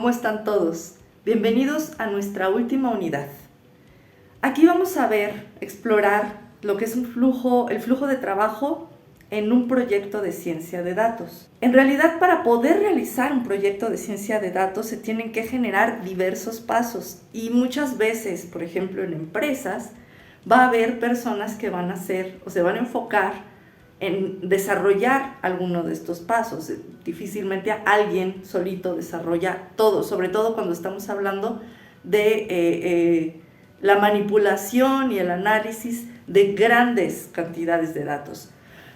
¿Cómo están todos? Bienvenidos a nuestra última unidad. Aquí vamos a explorar lo que es el flujo de trabajo en un proyecto de ciencia de datos. En realidad, para poder realizar un proyecto de ciencia de datos se tienen que generar diversos pasos y muchas veces, por ejemplo, en empresas, va a haber personas que van a hacer o se van a enfocar en desarrollar alguno de estos pasos. Difícilmente alguien solito desarrolla todo, sobre todo cuando estamos hablando de la manipulación y el análisis de grandes cantidades de datos.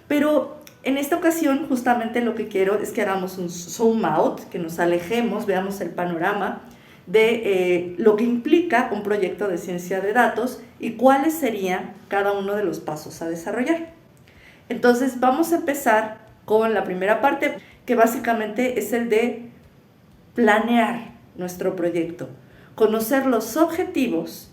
Pero en esta ocasión justamente lo que quiero es que hagamos un zoom out, que nos alejemos, veamos el panorama de lo que implica un proyecto de ciencia de datos y cuáles serían cada uno de los pasos a desarrollar. Entonces vamos a empezar con la primera parte, que básicamente es el de planear nuestro proyecto, conocer los objetivos,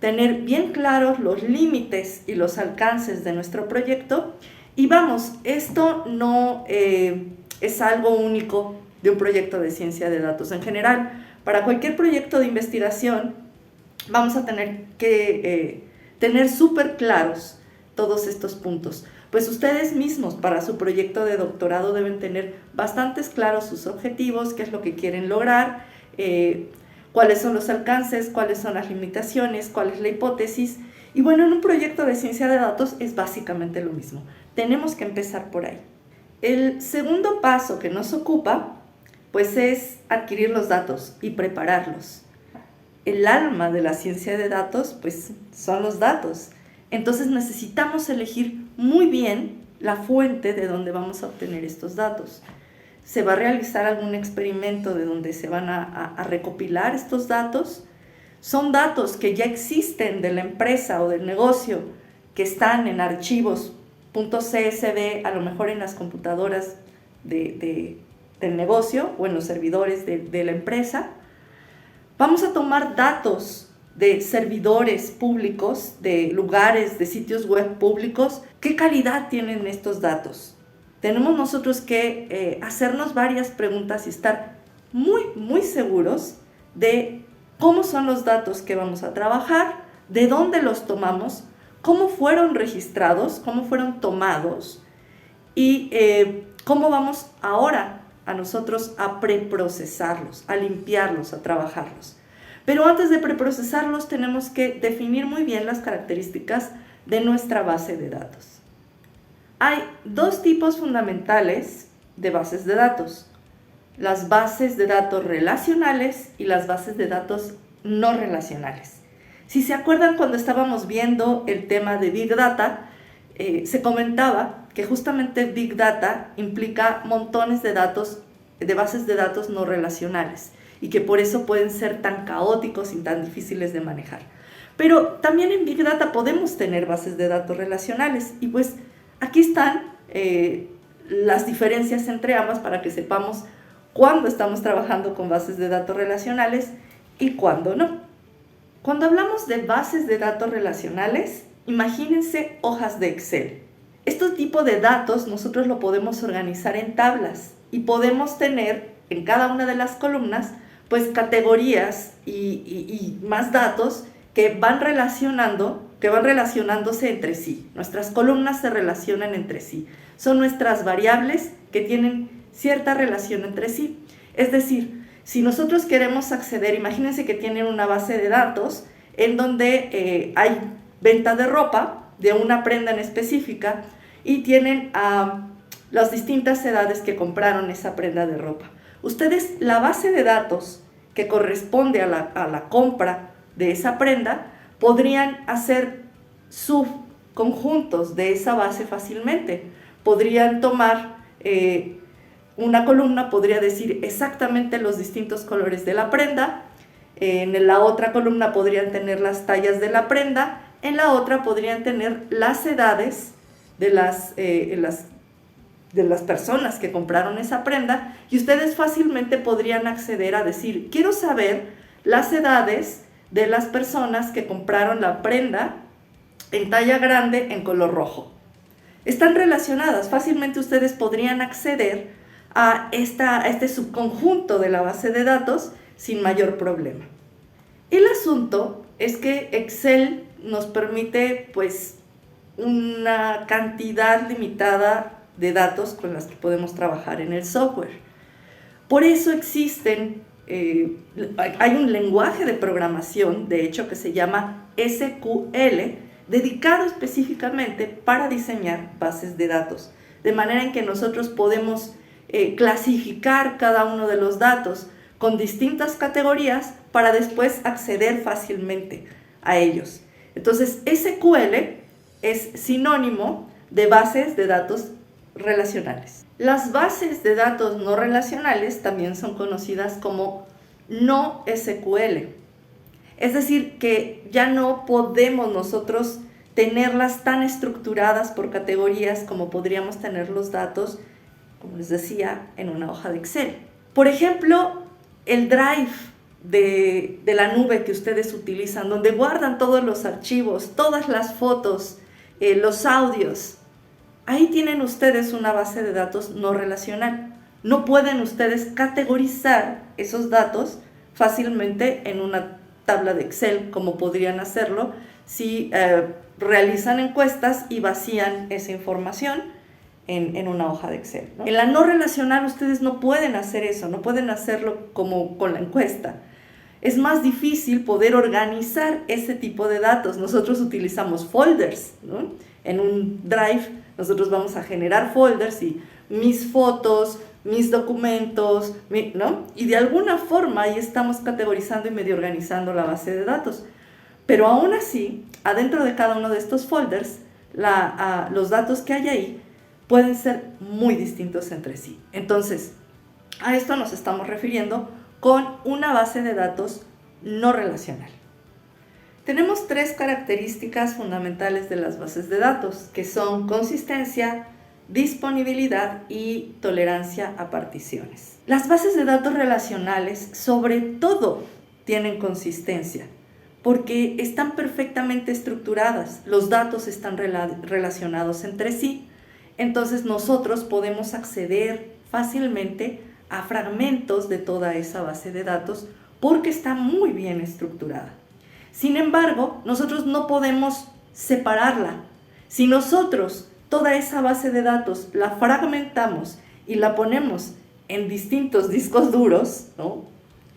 tener bien claros los límites y los alcances de nuestro proyecto. Y vamos, esto no es algo único de un proyecto de ciencia de datos. En general, para cualquier proyecto de investigación, vamos a tener que tener súper claros todos estos puntos. Pues ustedes mismos para su proyecto de doctorado deben tener bastantes claros sus objetivos, qué es lo que quieren lograr, cuáles son los alcances, cuáles son las limitaciones, cuál es la hipótesis. Y bueno, en un proyecto de ciencia de datos es básicamente lo mismo. Tenemos que empezar por ahí. El segundo paso que nos ocupa, pues es adquirir los datos y prepararlos. El alma de la ciencia de datos, pues son los datos. Entonces necesitamos elegir muy bien la fuente de donde vamos a obtener estos datos. ¿Se va a realizar algún experimento de donde se van a recopilar estos datos? ¿Son datos que ya existen de la empresa o del negocio, que están en archivos .csv, a lo mejor en las computadoras del negocio o en los servidores de la empresa? Vamos a tomar datos de servidores públicos, de lugares, de sitios web públicos. ¿Qué calidad tienen estos datos? Tenemos nosotros que hacernos varias preguntas y estar muy seguros de cómo son los datos que vamos a trabajar, de dónde los tomamos, cómo fueron registrados, cómo fueron tomados y cómo vamos ahora a nosotros a preprocesarlos, a limpiarlos, a trabajarlos. Pero antes de preprocesarlos tenemos que definir muy bien las características de nuestra base de datos. Hay dos tipos fundamentales de bases de datos: las bases de datos relacionales y las bases de datos no relacionales. Si se acuerdan, cuando estábamos viendo el tema de Big Data, se comentaba que justamente Big Data implica montones de datos, de bases de datos no relacionales, y que por eso pueden ser tan caóticos y tan difíciles de manejar. Pero también en Big Data podemos tener bases de datos relacionales, y pues aquí están las diferencias entre ambas para que sepamos cuándo estamos trabajando con bases de datos relacionales y cuándo no. Cuando hablamos de bases de datos relacionales, imagínense hojas de Excel. Este tipo de datos nosotros lo podemos organizar en tablas y podemos tener en cada una de las columnas pues categorías y más datos que van relacionándose entre sí. Nuestras columnas se relacionan entre sí. Son nuestras variables que tienen cierta relación entre sí. Es decir, si nosotros queremos acceder, imagínense que tienen una base de datos en donde hay venta de ropa de una prenda en específica y tienen las distintas edades que compraron esa prenda de ropa. Ustedes, la base de datos que corresponde a la compra de esa prenda, podrían hacer subconjuntos de esa base fácilmente. Podrían tomar una columna, podría decir exactamente los distintos colores de la prenda. En la otra columna podrían tener las tallas de la prenda. En la otra podrían tener las edades de las personas que compraron esa prenda, y ustedes fácilmente podrían acceder a decir: quiero saber las edades de las personas que compraron la prenda en talla grande en color rojo. Están relacionadas, fácilmente ustedes podrían acceder a este subconjunto de la base de datos sin mayor problema. El asunto es que Excel nos permite pues una cantidad limitada de datos con las que podemos trabajar en el software. Por eso hay un lenguaje de programación, de hecho, que se llama SQL, dedicado específicamente para diseñar bases de datos, de manera en que nosotros podemos clasificar cada uno de los datos con distintas categorías para después acceder fácilmente a ellos. Entonces, SQL es sinónimo de bases de datos relacionales. Las bases de datos no relacionales también son conocidas como no SQL. Es decir, que ya no podemos nosotros tenerlas tan estructuradas por categorías como podríamos tener los datos, como les decía, en una hoja de Excel. Por ejemplo, el Drive de la nube que ustedes utilizan, donde guardan todos los archivos, todas las fotos, los audios. Ahí tienen ustedes una base de datos no relacional. No pueden ustedes categorizar esos datos fácilmente en una tabla de Excel, como podrían hacerlo si realizan encuestas y vacían esa información en una hoja de Excel, ¿no? En la no relacional ustedes no pueden hacer eso, no pueden hacerlo como con la encuesta. Es más difícil poder organizar ese tipo de datos. Nosotros utilizamos folders, ¿no? En un Drive nosotros vamos a generar folders y mis fotos, mis documentos, ¿no? Y de alguna forma ahí estamos categorizando y medio organizando la base de datos. Pero aún así, adentro de cada uno de estos folders, los datos que hay ahí pueden ser muy distintos entre sí. Entonces, a esto nos estamos refiriendo con una base de datos no relacional. Tenemos 3 características fundamentales de las bases de datos, que son consistencia, disponibilidad y tolerancia a particiones. Las bases de datos relacionales, sobre todo, tienen consistencia, porque están perfectamente estructuradas, los datos están relacionados entre sí, entonces nosotros podemos acceder fácilmente a fragmentos de toda esa base de datos porque está muy bien estructurada. Sin embargo, nosotros no podemos separarla. Si nosotros toda esa base de datos la fragmentamos y la ponemos en distintos discos duros, ¿no?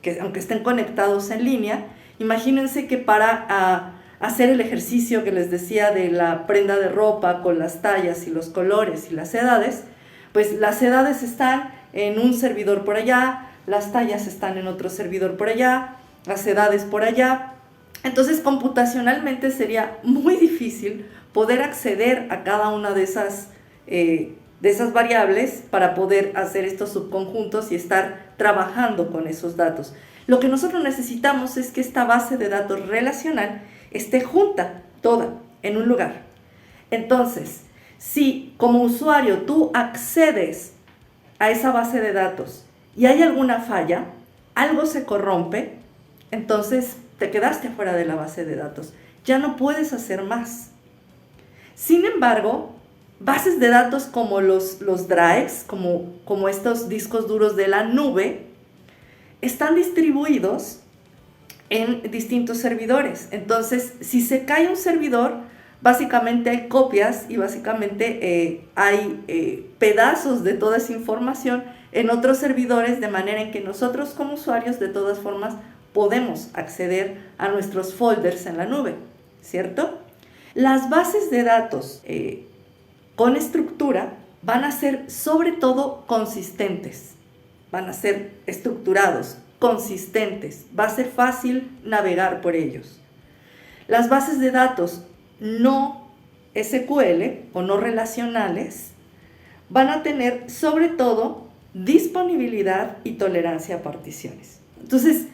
Que aunque estén conectados en línea, imagínense que para hacer el ejercicio que les decía de la prenda de ropa con las tallas y los colores y las edades, pues las edades están en un servidor por allá, las tallas están en otro servidor por allá, las edades por allá. Entonces, computacionalmente sería muy difícil poder acceder a cada una de esas variables para poder hacer estos subconjuntos y estar trabajando con esos datos. Lo que nosotros necesitamos es que esta base de datos relacional esté junta, toda, en un lugar. Entonces, si como usuario tú accedes a esa base de datos y hay alguna falla, algo se corrompe, entonces te quedaste fuera de la base de datos. Ya no puedes hacer más. Sin embargo, bases de datos como los drives, como estos discos duros de la nube, están distribuidos en distintos servidores. Entonces, si se cae un servidor, básicamente hay copias y básicamente hay pedazos de toda esa información en otros servidores, de manera en que nosotros como usuarios de todas formas podemos acceder a nuestros folders en la nube, ¿cierto? Las bases de datos con estructura van a ser sobre todo consistentes, van a ser estructurados, consistentes, va a ser fácil navegar por ellos. Las bases de datos no SQL o no relacionales van a tener sobre todo disponibilidad y tolerancia a particiones. Entonces,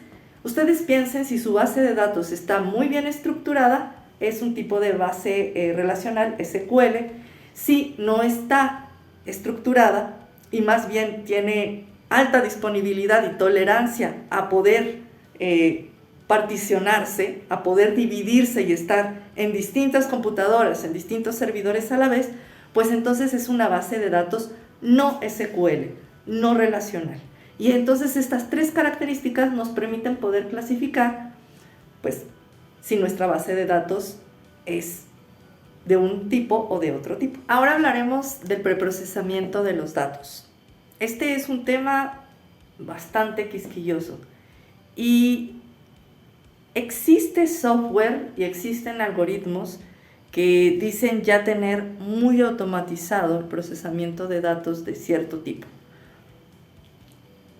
ustedes piensen, si su base de datos está muy bien estructurada, es un tipo de base relacional SQL. Si no está estructurada y más bien tiene alta disponibilidad y tolerancia a poder particionarse, a poder dividirse y estar en distintas computadoras, en distintos servidores a la vez, pues entonces es una base de datos no SQL, no relacional. Y entonces estas 3 características nos permiten poder clasificar, pues, si nuestra base de datos es de un tipo o de otro tipo. Ahora hablaremos del preprocesamiento de los datos. Este es un tema bastante quisquilloso y existe software y existen algoritmos que dicen ya tener muy automatizado el procesamiento de datos de cierto tipo.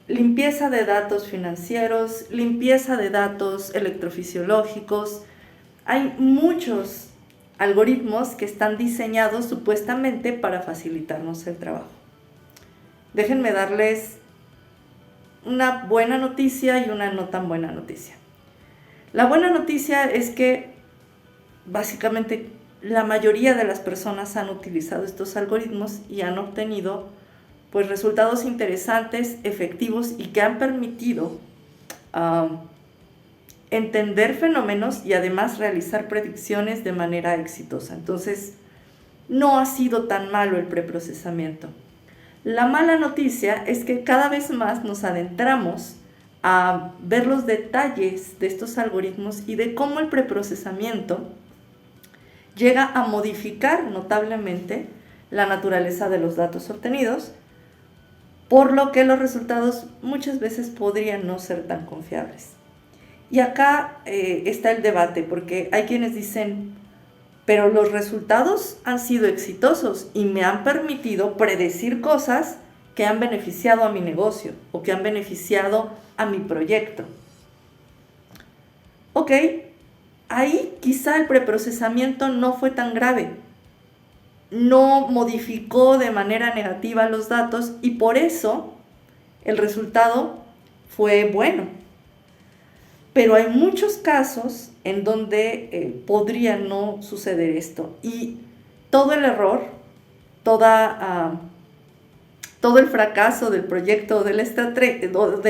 Limpieza de datos financieros, limpieza de datos electrofisiológicos. Hay muchos algoritmos que están diseñados supuestamente para facilitarnos el trabajo. Déjenme darles una buena noticia y una no tan buena noticia. La buena noticia es que básicamente la mayoría de las personas han utilizado estos algoritmos y han obtenido pues resultados interesantes, efectivos y que han permitido entender fenómenos y además realizar predicciones de manera exitosa. Entonces, no ha sido tan malo el preprocesamiento. La mala noticia es que cada vez más nos adentramos a ver los detalles de estos algoritmos y de cómo el preprocesamiento llega a modificar notablemente la naturaleza de los datos obtenidos, por lo que los resultados muchas veces podrían no ser tan confiables. Y acá está el debate, porque hay quienes dicen, pero los resultados han sido exitosos y me han permitido predecir cosas que han beneficiado a mi negocio o que han beneficiado a mi proyecto. Ok, ahí quizá el preprocesamiento no fue tan grave, no modificó de manera negativa los datos y por eso el resultado fue bueno. Pero hay muchos casos en donde podría no suceder esto y todo el error, todo el fracaso del proyecto o de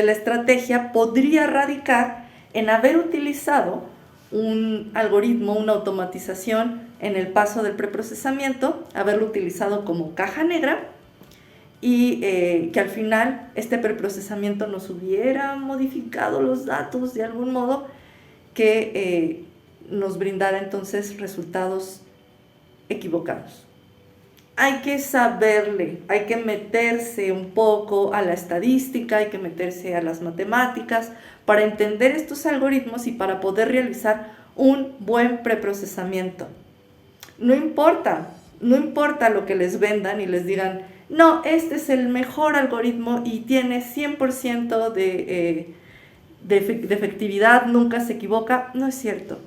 la estrategia podría radicar en haber utilizado un algoritmo, una automatización en el paso del preprocesamiento, haberlo utilizado como caja negra y que al final este preprocesamiento nos hubiera modificado los datos de algún modo que nos brindara entonces resultados equivocados. Hay que saberle, hay que meterse un poco a la estadística, hay que meterse a las matemáticas para entender estos algoritmos y para poder realizar un buen preprocesamiento. No importa lo que les vendan y les digan, no, este es el mejor algoritmo y tiene 100% de efectividad, nunca se equivoca. No es cierto.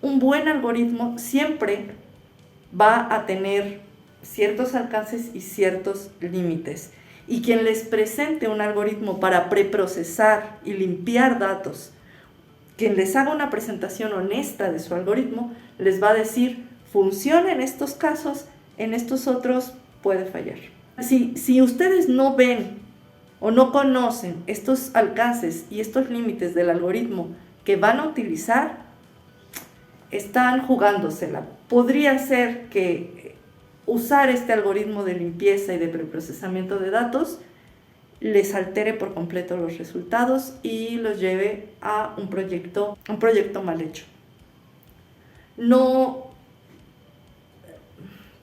Un buen algoritmo siempre va a tener ciertos alcances y ciertos límites. Y quien les presente un algoritmo para preprocesar y limpiar datos, quien les haga una presentación honesta de su algoritmo, les va a decir, funciona en estos casos, en estos otros puede fallar. Si ustedes no ven o no conocen estos alcances y estos límites del algoritmo que van a utilizar, están jugándosela. Podría ser que usar este algoritmo de limpieza y de preprocesamiento de datos les altere por completo los resultados y los lleve a un proyecto mal hecho. No,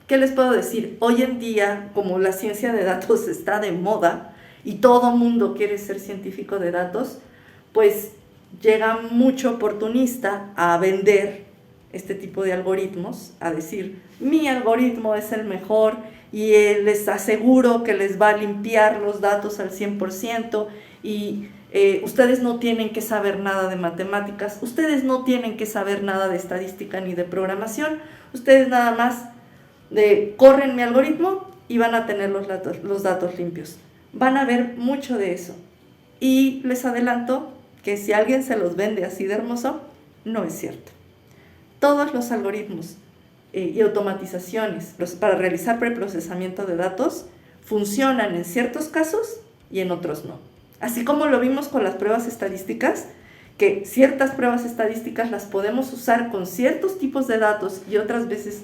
¿qué les puedo decir? Hoy en día, como la ciencia de datos está de moda y todo mundo quiere ser científico de datos, pues llega mucho oportunista a vender este tipo de algoritmos, a decir, mi algoritmo es el mejor y les aseguro que les va a limpiar los datos al 100% y ustedes no tienen que saber nada de matemáticas, ustedes no tienen que saber nada de estadística ni de programación, ustedes nada más corren mi algoritmo y van a tener los datos limpios. Van a ver mucho de eso. Y les adelanto que si alguien se los vende así de hermoso, no es cierto. Todos los algoritmos y automatizaciones para realizar preprocesamiento de datos funcionan en ciertos casos y en otros no. Así como lo vimos con las pruebas estadísticas, que ciertas pruebas estadísticas las podemos usar con ciertos tipos de datos y otras veces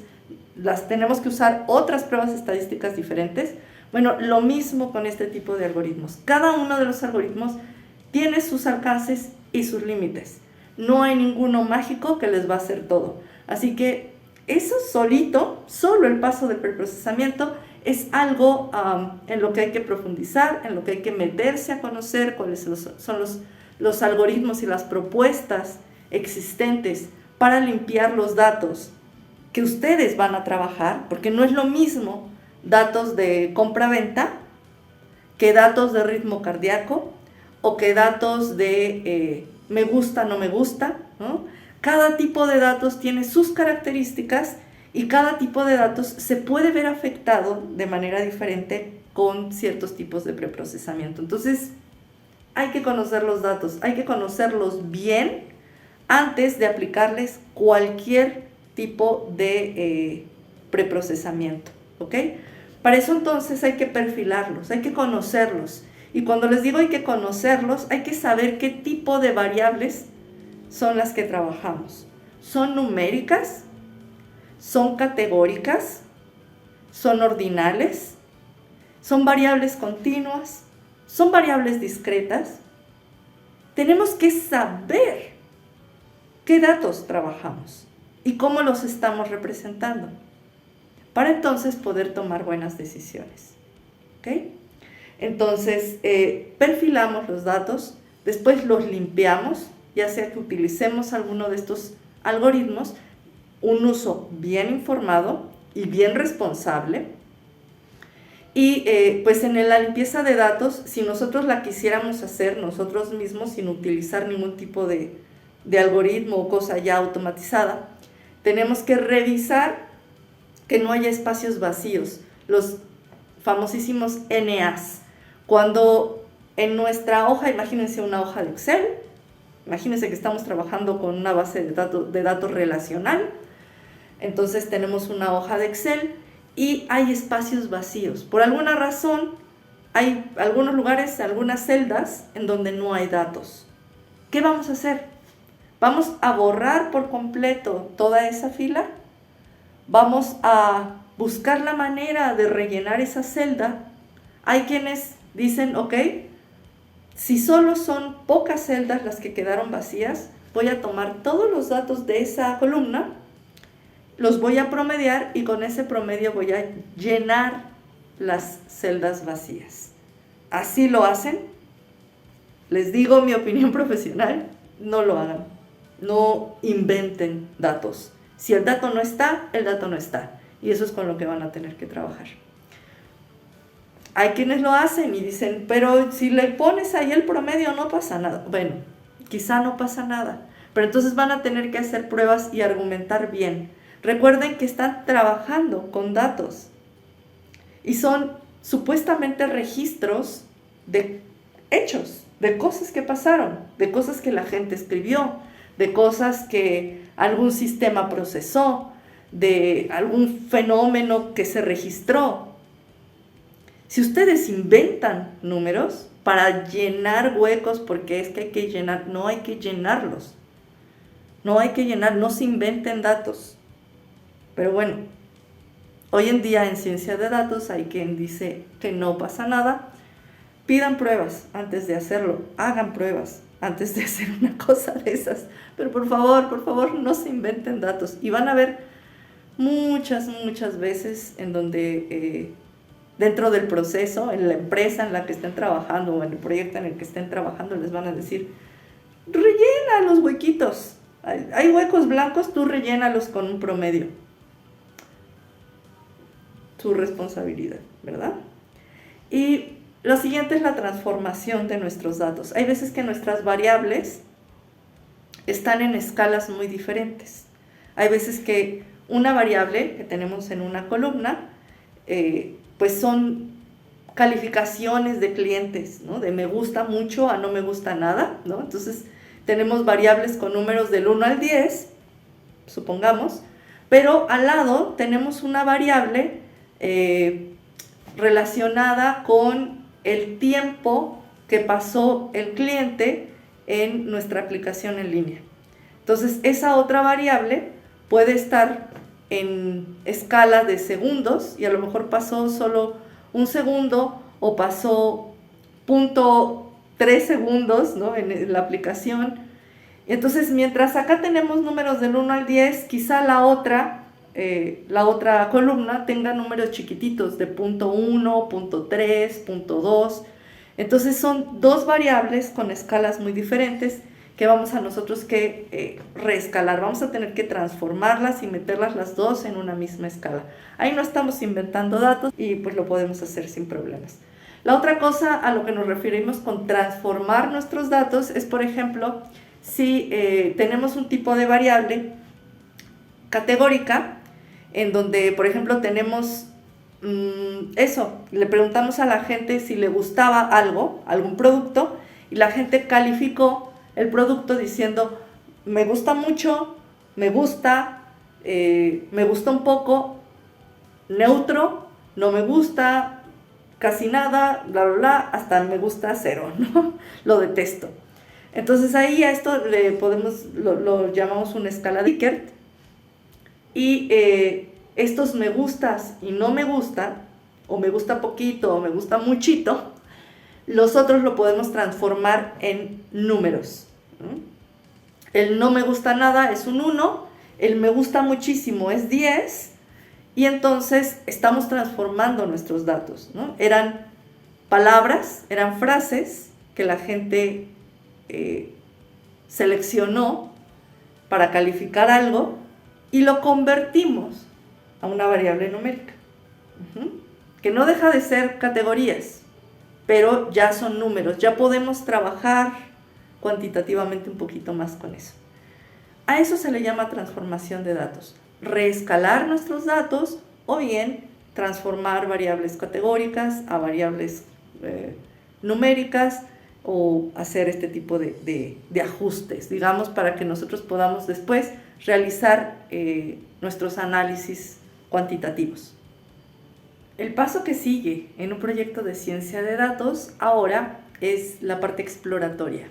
las tenemos que usar otras pruebas estadísticas diferentes, Bueno, lo mismo con este tipo de algoritmos. Cada uno de los algoritmos tiene sus alcances y sus límites. No hay ninguno mágico que les va a hacer todo. Así que eso solito, solo el paso del preprocesamiento, es algo en lo que hay que profundizar, en lo que hay que meterse a conocer cuáles son los algoritmos y las propuestas existentes para limpiar los datos que ustedes van a trabajar, porque no es lo mismo datos de compra-venta que datos de ritmo cardíaco o que datos de me gusta, no me gusta, ¿no? Cada tipo de datos tiene sus características y cada tipo de datos se puede ver afectado de manera diferente con ciertos tipos de preprocesamiento. Entonces, hay que conocer los datos, hay que conocerlos bien antes de aplicarles cualquier tipo de preprocesamiento, ¿ok? Para eso entonces hay que perfilarlos, hay que conocerlos. Y cuando les digo hay que conocerlos, hay que saber qué tipo de variables son las que trabajamos. ¿Son numéricas? ¿Son categóricas? ¿Son ordinales? ¿Son variables continuas? ¿Son variables discretas? Tenemos que saber qué datos trabajamos y cómo los estamos representando para entonces poder tomar buenas decisiones. ¿Ok? Entonces, perfilamos los datos, después los limpiamos, ya sea que utilicemos alguno de estos algoritmos, un uso bien informado y bien responsable. Y pues en la limpieza de datos, si nosotros la quisiéramos hacer nosotros mismos sin utilizar ningún tipo de algoritmo o cosa ya automatizada, tenemos que revisar que no haya espacios vacíos, los famosísimos NAs. Cuando en nuestra hoja, imagínense una hoja de Excel, imagínense que estamos trabajando con una base de datos relacional, entonces tenemos una hoja de Excel y hay espacios vacíos. Por alguna razón, hay algunos lugares, algunas celdas en donde no hay datos. ¿Qué vamos a hacer? ¿Vamos a borrar por completo toda esa fila? ¿Vamos a buscar la manera de rellenar esa celda? Hay quienes dicen, ok, si solo son pocas celdas las que quedaron vacías, voy a tomar todos los datos de esa columna, los voy a promediar y con ese promedio voy a llenar las celdas vacías. ¿Así lo hacen? Les digo mi opinión profesional, no lo hagan. No inventen datos. Si el dato no está, el dato no está. Y eso es con lo que van a tener que trabajar. Hay quienes lo hacen y dicen, pero si le pones ahí el promedio no pasa nada. Bueno, quizá no pasa nada, pero entonces van a tener que hacer pruebas y argumentar bien. Recuerden que están trabajando con datos y son supuestamente registros de hechos, de cosas que pasaron, de cosas que la gente escribió, de cosas que algún sistema procesó, de algún fenómeno que se registró. Si ustedes inventan números para llenar huecos, porque es que hay que llenar, no hay que llenarlos. No hay que llenar, no se inventen datos. Pero bueno, hoy en día en ciencia de datos hay quien dice que no pasa nada. Pidan pruebas antes de hacerlo, hagan pruebas antes de hacer una cosa de esas. Pero por favor, no se inventen datos. Y van a ver muchas veces en donde dentro del proceso, en la empresa en la que estén trabajando o en el proyecto en el que estén trabajando, les van a decir, rellena los huequitos. Hay huecos blancos, tú rellénalos con un promedio. Su responsabilidad, ¿verdad? Y lo siguiente es la transformación de nuestros datos. Hay veces que nuestras variables están en escalas muy diferentes. Hay veces que una variable que tenemos en una columna, pues son calificaciones de clientes, ¿no? De me gusta mucho a no me gusta nada, ¿no? Entonces tenemos variables con números del 1 al 10, supongamos, pero al lado tenemos una variable relacionada con el tiempo que pasó el cliente en nuestra aplicación en línea. Entonces, esa otra variable puede estar en escala de segundos y a lo mejor pasó solo un segundo o pasó 0.3 segundos, ¿no?, en la aplicación. Entonces, mientras acá tenemos números del 1 al 10, quizá la otra columna tenga números chiquititos de 0.1, 0.3, 0.2. Entonces son dos variables con escalas muy diferentes que vamos a nosotros que reescalar. Vamos a tener que transformarlas y meterlas las dos en una misma escala. Ahí no estamos inventando datos y pues lo podemos hacer sin problemas. La otra cosa a lo que nos referimos con transformar nuestros datos es, por ejemplo, si tenemos un tipo de variable categórica en donde, por ejemplo, tenemos le preguntamos a la gente si le gustaba algún producto, y la gente calificó el producto diciendo me gusta mucho, me gusta un poco, neutro, no me gusta, casi nada, bla, bla, bla, hasta me gusta 0, ¿no? Lo detesto. Entonces ahí a esto lo llamamos una escala de Likert, y estos me gustas y no me gusta, o me gusta poquito o me gusta muchito, los otros lo podemos transformar en números. El no me gusta nada es un 1, el me gusta muchísimo es 10, y entonces estamos transformando nuestros datos, ¿no? Eran palabras, eran frases que la gente seleccionó para calificar algo y lo convertimos a una variable numérica, que no deja de ser categorías, pero ya son números, ya podemos trabajar cuantitativamente un poquito más con eso. A eso se le llama transformación de datos, reescalar nuestros datos o bien transformar variables categóricas a variables numéricas, o hacer este tipo de ajustes, digamos, para que nosotros podamos después realizar nuestros análisis cuantitativos. El paso que sigue en un proyecto de ciencia de datos ahora es la parte exploratoria.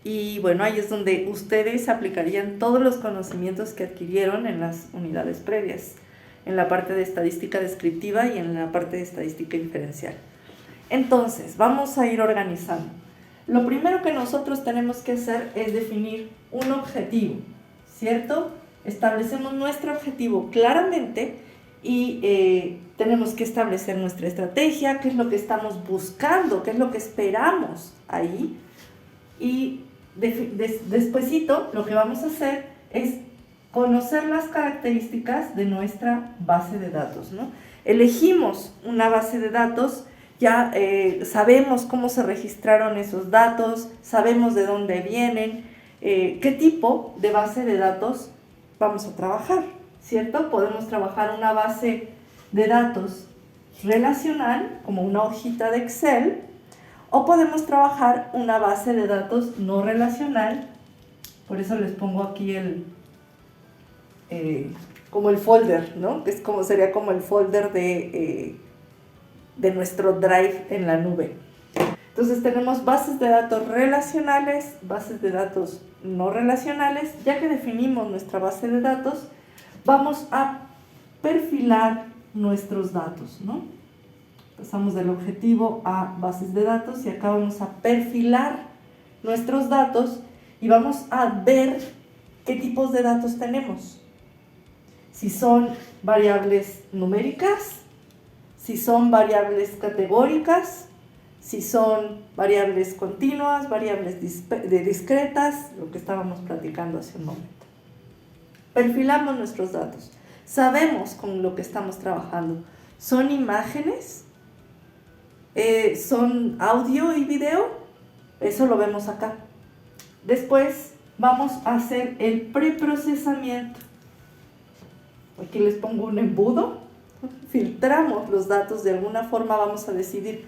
Y bueno, ahí es donde ustedes aplicarían todos los conocimientos que adquirieron en las unidades previas, en la parte de estadística descriptiva y en la parte de estadística inferencial. Entonces, vamos a ir organizando. Lo primero que nosotros tenemos que hacer es definir un objetivo, ¿cierto? Establecemos nuestro objetivo claramente y tenemos que establecer nuestra estrategia, qué es lo que estamos buscando, qué es lo que esperamos ahí. Y despuesito lo que vamos a hacer es conocer las características de nuestra base de datos, ¿no? Elegimos una base de datos, ya sabemos cómo se registraron esos datos, sabemos de dónde vienen, qué tipo de base de datos vamos a trabajar, ¿cierto? Podemos trabajar una base de datos relacional, como una hojita de Excel, o podemos trabajar una base de datos no relacional. Por eso les pongo aquí como el folder, ¿no? Que es sería como el folder de nuestro Drive en la nube. Entonces tenemos bases de datos relacionales, bases de datos no relacionales. Ya que definimos nuestra base de datos, vamos a perfilar nuestros datos, ¿no? Pasamos del objetivo a bases de datos y acá vamos a perfilar nuestros datos y vamos a ver qué tipos de datos tenemos. Si son variables numéricas, si son variables categóricas, si son variables continuas, variables discretas, lo que estábamos platicando hace un momento. Perfilamos nuestros datos, sabemos con lo que estamos trabajando. ¿Son imágenes? ¿Son audio y video? Eso lo vemos acá. Después vamos a hacer el preprocesamiento. Aquí les pongo un embudo. Filtramos los datos, de alguna forma vamos a decidir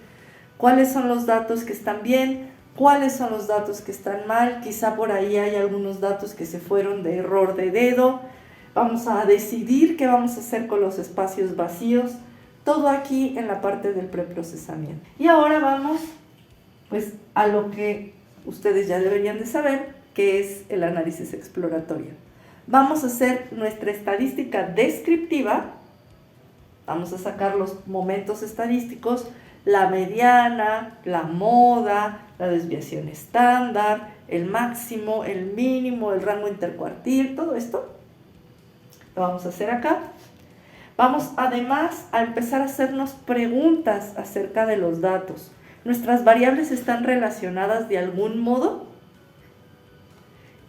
cuáles son los datos que están bien, cuáles son los datos que están mal. Quizá por ahí hay algunos datos que se fueron de error de dedo. Vamos a decidir qué vamos a hacer con los espacios vacíos. Todo aquí en la parte del preprocesamiento. Y ahora vamos pues a lo que ustedes ya deberían de saber, que es el análisis exploratorio. Vamos a hacer nuestra estadística descriptiva Vamos a sacar los momentos estadísticos, la mediana, la moda, la desviación estándar, el máximo, el mínimo, el rango intercuartil, todo esto lo vamos a hacer acá. Vamos además a empezar a hacernos preguntas acerca de los datos. ¿Nuestras variables están relacionadas de algún modo?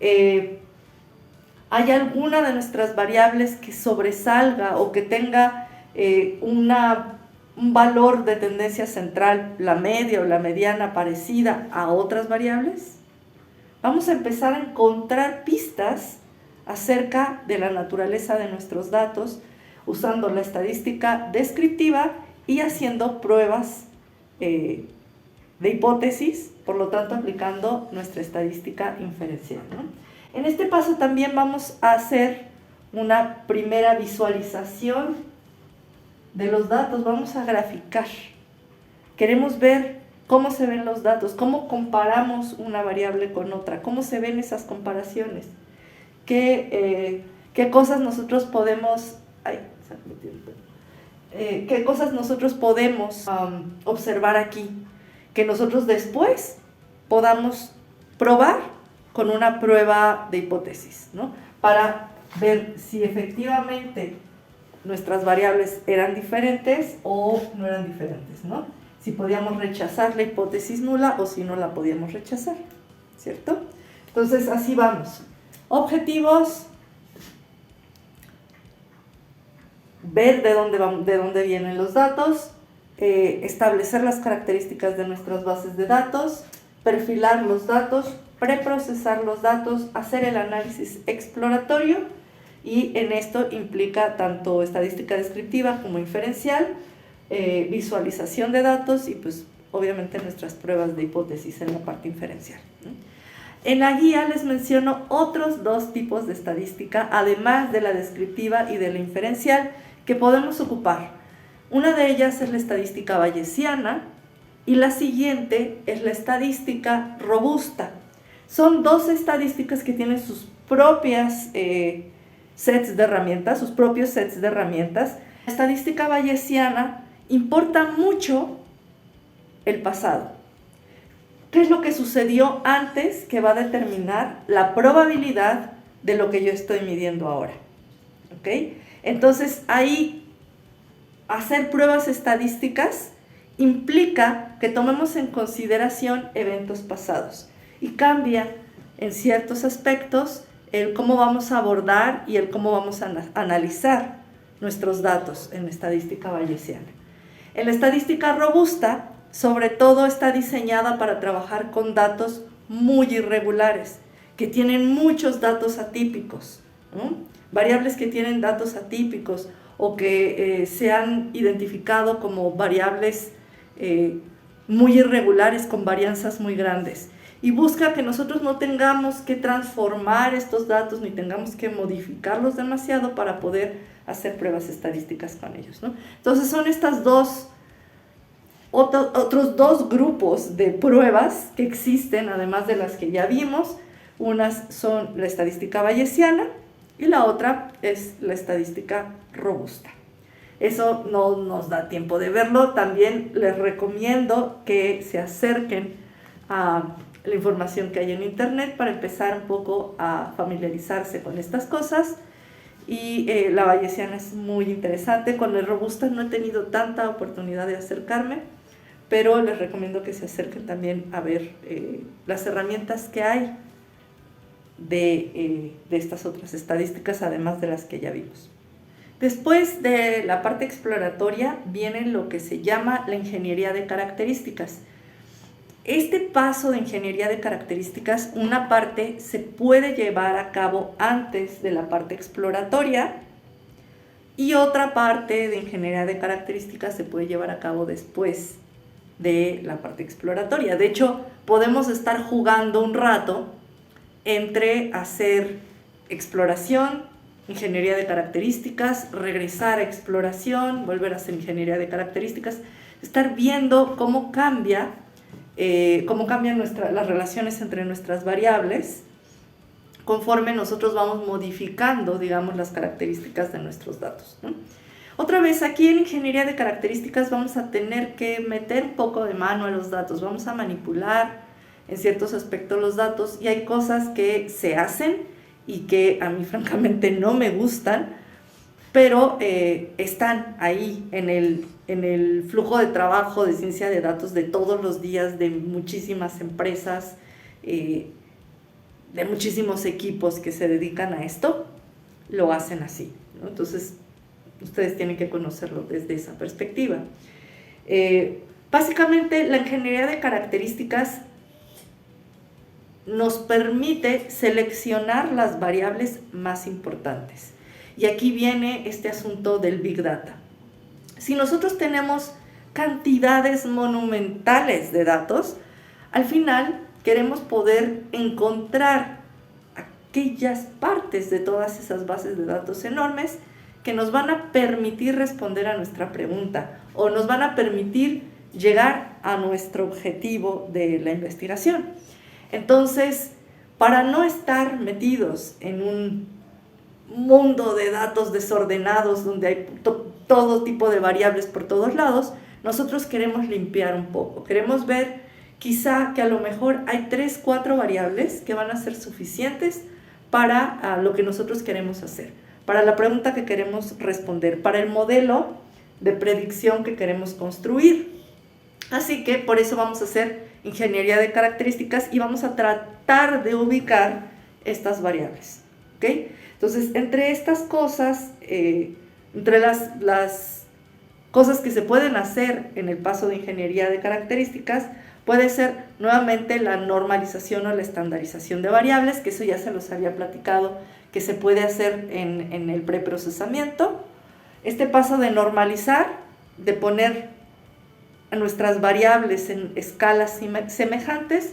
¿Hay alguna de nuestras variables que sobresalga o que tenga un valor de tendencia central, la media o la mediana, parecida a otras variables? Vamos a empezar a encontrar pistas acerca de la naturaleza de nuestros datos usando la estadística descriptiva y haciendo pruebas de hipótesis, por lo tanto aplicando nuestra estadística inferencial, ¿no? En este paso también vamos a hacer una primera visualización de los datos, vamos a graficar. Queremos ver cómo se ven los datos, cómo comparamos una variable con otra, cómo se ven esas comparaciones, qué cosas nosotros podemos, qué cosas nosotros podemos observar aquí, que nosotros después podamos probar con una prueba de hipótesis, ¿no? Para ver si efectivamente nuestras variables eran diferentes o no eran diferentes, ¿no? Si podíamos rechazar la hipótesis nula o si no la podíamos rechazar, ¿cierto? Entonces, así vamos. Objetivos, ver de dónde vienen los datos, establecer las características de nuestras bases de datos, perfilar los datos, preprocesar los datos, hacer el análisis exploratorio, y en esto implica tanto estadística descriptiva como inferencial, visualización de datos y pues obviamente nuestras pruebas de hipótesis en la parte inferencial. En la guía les menciono otros dos tipos de estadística, además de la descriptiva y de la inferencial, que podemos ocupar. Una de ellas es la estadística bayesiana y la siguiente es la estadística robusta. Son dos estadísticas que tienen sus propias sets de herramientas, sus propios sets de herramientas. La estadística bayesiana importa mucho el pasado. ¿Qué es lo que sucedió antes que va a determinar la probabilidad de lo que yo estoy midiendo ahora? ¿Ok? Entonces, ahí hacer pruebas estadísticas implica que tomemos en consideración eventos pasados y cambia en ciertos aspectos el cómo vamos a abordar y el cómo vamos a analizar nuestros datos en estadística bayesiana. En la estadística robusta, sobre todo, está diseñada para trabajar con datos muy irregulares, que tienen muchos datos atípicos, ¿no? Variables que tienen datos atípicos o que se han identificado como variables muy irregulares con varianzas muy grandes. Y busca que nosotros no tengamos que transformar estos datos ni tengamos que modificarlos demasiado para poder hacer pruebas estadísticas con ellos, ¿no? Entonces son estas otros dos grupos de pruebas que existen, además de las que ya vimos. Unas son la estadística bayesiana y la otra es la estadística robusta. Eso no nos da tiempo de verlo. También les recomiendo que se acerquen a la información que hay en internet para empezar un poco a familiarizarse con estas cosas. Y la bayesiana es muy interesante. Con la robusta no he tenido tanta oportunidad de acercarme, pero les recomiendo que se acerquen también a ver las herramientas que hay de estas otras estadísticas, además de las que ya vimos. Después de la parte exploratoria viene lo que se llama la ingeniería de características. Este paso de ingeniería de características, una parte se puede llevar a cabo antes de la parte exploratoria y otra parte de ingeniería de características se puede llevar a cabo después de la parte exploratoria. De hecho, podemos estar jugando un rato entre hacer exploración, ingeniería de características, regresar a exploración, volver a hacer ingeniería de características, estar viendo cómo cambian las relaciones entre nuestras variables conforme nosotros vamos modificando, digamos, las características de nuestros datos, ¿no? Otra vez, aquí en ingeniería de características vamos a tener que meter un poco de mano a los datos, vamos a manipular en ciertos aspectos los datos, y hay cosas que se hacen y que a mí francamente no me gustan, pero están ahí en el flujo de trabajo de ciencia de datos de todos los días, de muchísimas empresas, de muchísimos equipos que se dedican a esto, lo hacen así, ¿no? Entonces, ustedes tienen que conocerlo desde esa perspectiva. Básicamente, la ingeniería de características nos permite seleccionar las variables más importantes. Y aquí viene este asunto del Big Data. Si nosotros tenemos cantidades monumentales de datos, al final queremos poder encontrar aquellas partes de todas esas bases de datos enormes que nos van a permitir responder a nuestra pregunta o nos van a permitir llegar a nuestro objetivo de la investigación. Entonces, para no estar metidos en un mundo de datos desordenados donde hay todo tipo de variables por todos lados, nosotros queremos limpiar un poco, queremos ver quizá que a lo mejor hay 3, 4 variables que van a ser suficientes para lo que nosotros queremos hacer, para la pregunta que queremos responder, para el modelo de predicción que queremos construir. Así que por eso vamos a hacer ingeniería de características y vamos a tratar de ubicar estas variables, ¿ok? Entonces, entre estas cosas, entre las cosas que se pueden hacer en el paso de ingeniería de características, puede ser nuevamente la normalización o la estandarización de variables, que eso ya se los había platicado, que se puede hacer en el preprocesamiento. Este paso de normalizar, de poner a nuestras variables en escalas semejantes,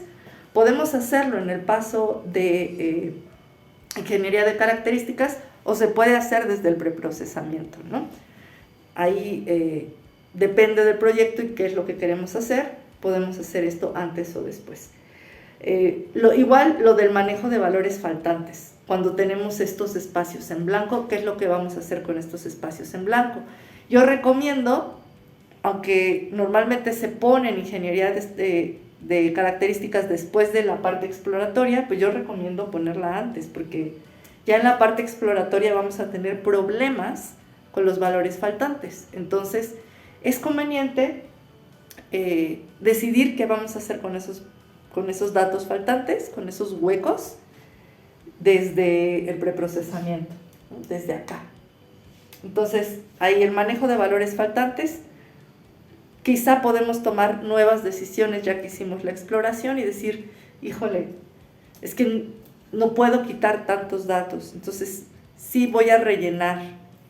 podemos hacerlo en el paso de ingeniería de características o se puede hacer desde el preprocesamiento, ¿no? Ahí depende del proyecto y qué es lo que queremos hacer, podemos hacer esto antes o después. Igual lo del manejo de valores faltantes, cuando tenemos estos espacios en blanco, ¿qué es lo que vamos a hacer con estos espacios en blanco? Yo recomiendo, aunque normalmente se pone en ingeniería de características después de la parte exploratoria, pues yo recomiendo ponerla antes, porque ya en la parte exploratoria vamos a tener problemas con los valores faltantes. Entonces, es conveniente decidir qué vamos a hacer con esos datos faltantes, con esos huecos, desde el preprocesamiento, ¿no? Desde acá. Entonces, ahí el manejo de valores faltantes, quizá podemos tomar nuevas decisiones ya que hicimos la exploración y decir, híjole, es que no puedo quitar tantos datos, entonces sí voy a rellenar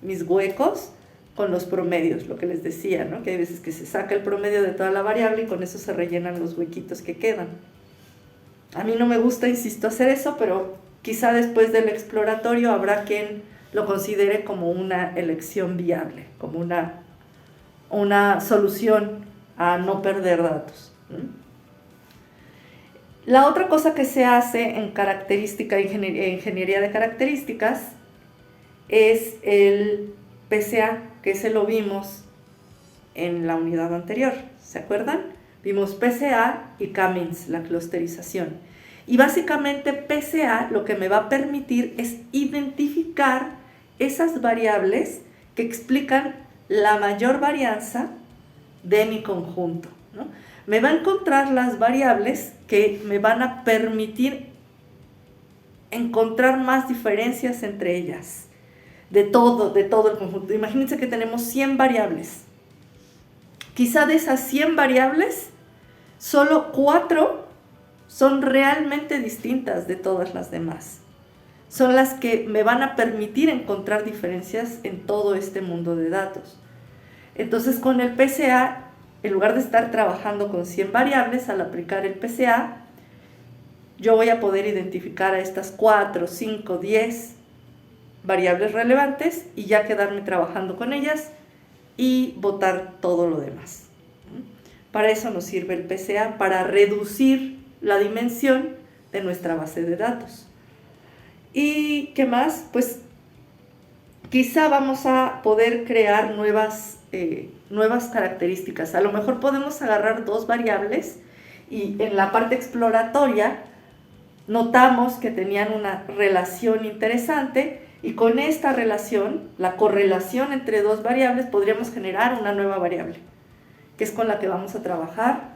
mis huecos con los promedios, lo que les decía, ¿no? Que hay veces que se saca el promedio de toda la variable y con eso se rellenan los huequitos que quedan. A mí no me gusta, insisto, hacer eso, pero quizá después del exploratorio habrá quien lo considere como una elección viable, como una solución a no perder datos. La otra cosa que se hace en ingeniería de características es el PCA, que ese lo vimos en la unidad anterior, ¿se acuerdan? Vimos PCA y K-means, la clusterización. Y básicamente PCA lo que me va a permitir es identificar esas variables que explican la mayor varianza de mi conjunto, ¿no? Me va a encontrar las variables que me van a permitir encontrar más diferencias entre ellas, de todo el conjunto. Imagínense que tenemos 100 variables. Quizá de esas 100 variables, solo 4 son realmente distintas de todas las demás. Son las que me van a permitir encontrar diferencias en todo este mundo de datos. Entonces, con el PCA, en lugar de estar trabajando con 100 variables, al aplicar el PCA, yo voy a poder identificar a estas 4, 5, 10 variables relevantes y ya quedarme trabajando con ellas y botar todo lo demás. Para eso nos sirve el PCA, para reducir la dimensión de nuestra base de datos. ¿Y qué más? Pues quizá vamos a poder crear nuevas características. A lo mejor podemos agarrar dos variables y en la parte exploratoria notamos que tenían una relación interesante y con esta relación, la correlación entre dos variables, podríamos generar una nueva variable, que es con la que vamos a trabajar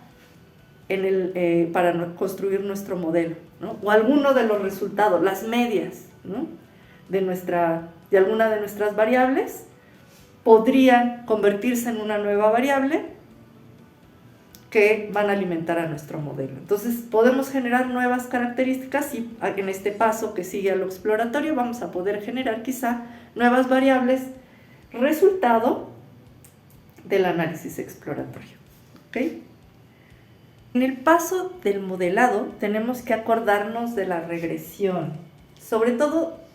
para construir nuestro modelo, ¿no? O alguno de los resultados, las medias, ¿no? de alguna de nuestras variables podrían convertirse en una nueva variable que van a alimentar a nuestro modelo. Entonces podemos generar nuevas características y en este paso que sigue a lo exploratorio vamos a poder generar quizá nuevas variables resultado del análisis exploratorio. ¿Okay? En el paso del modelado tenemos que acordarnos de la regresión, sobre todo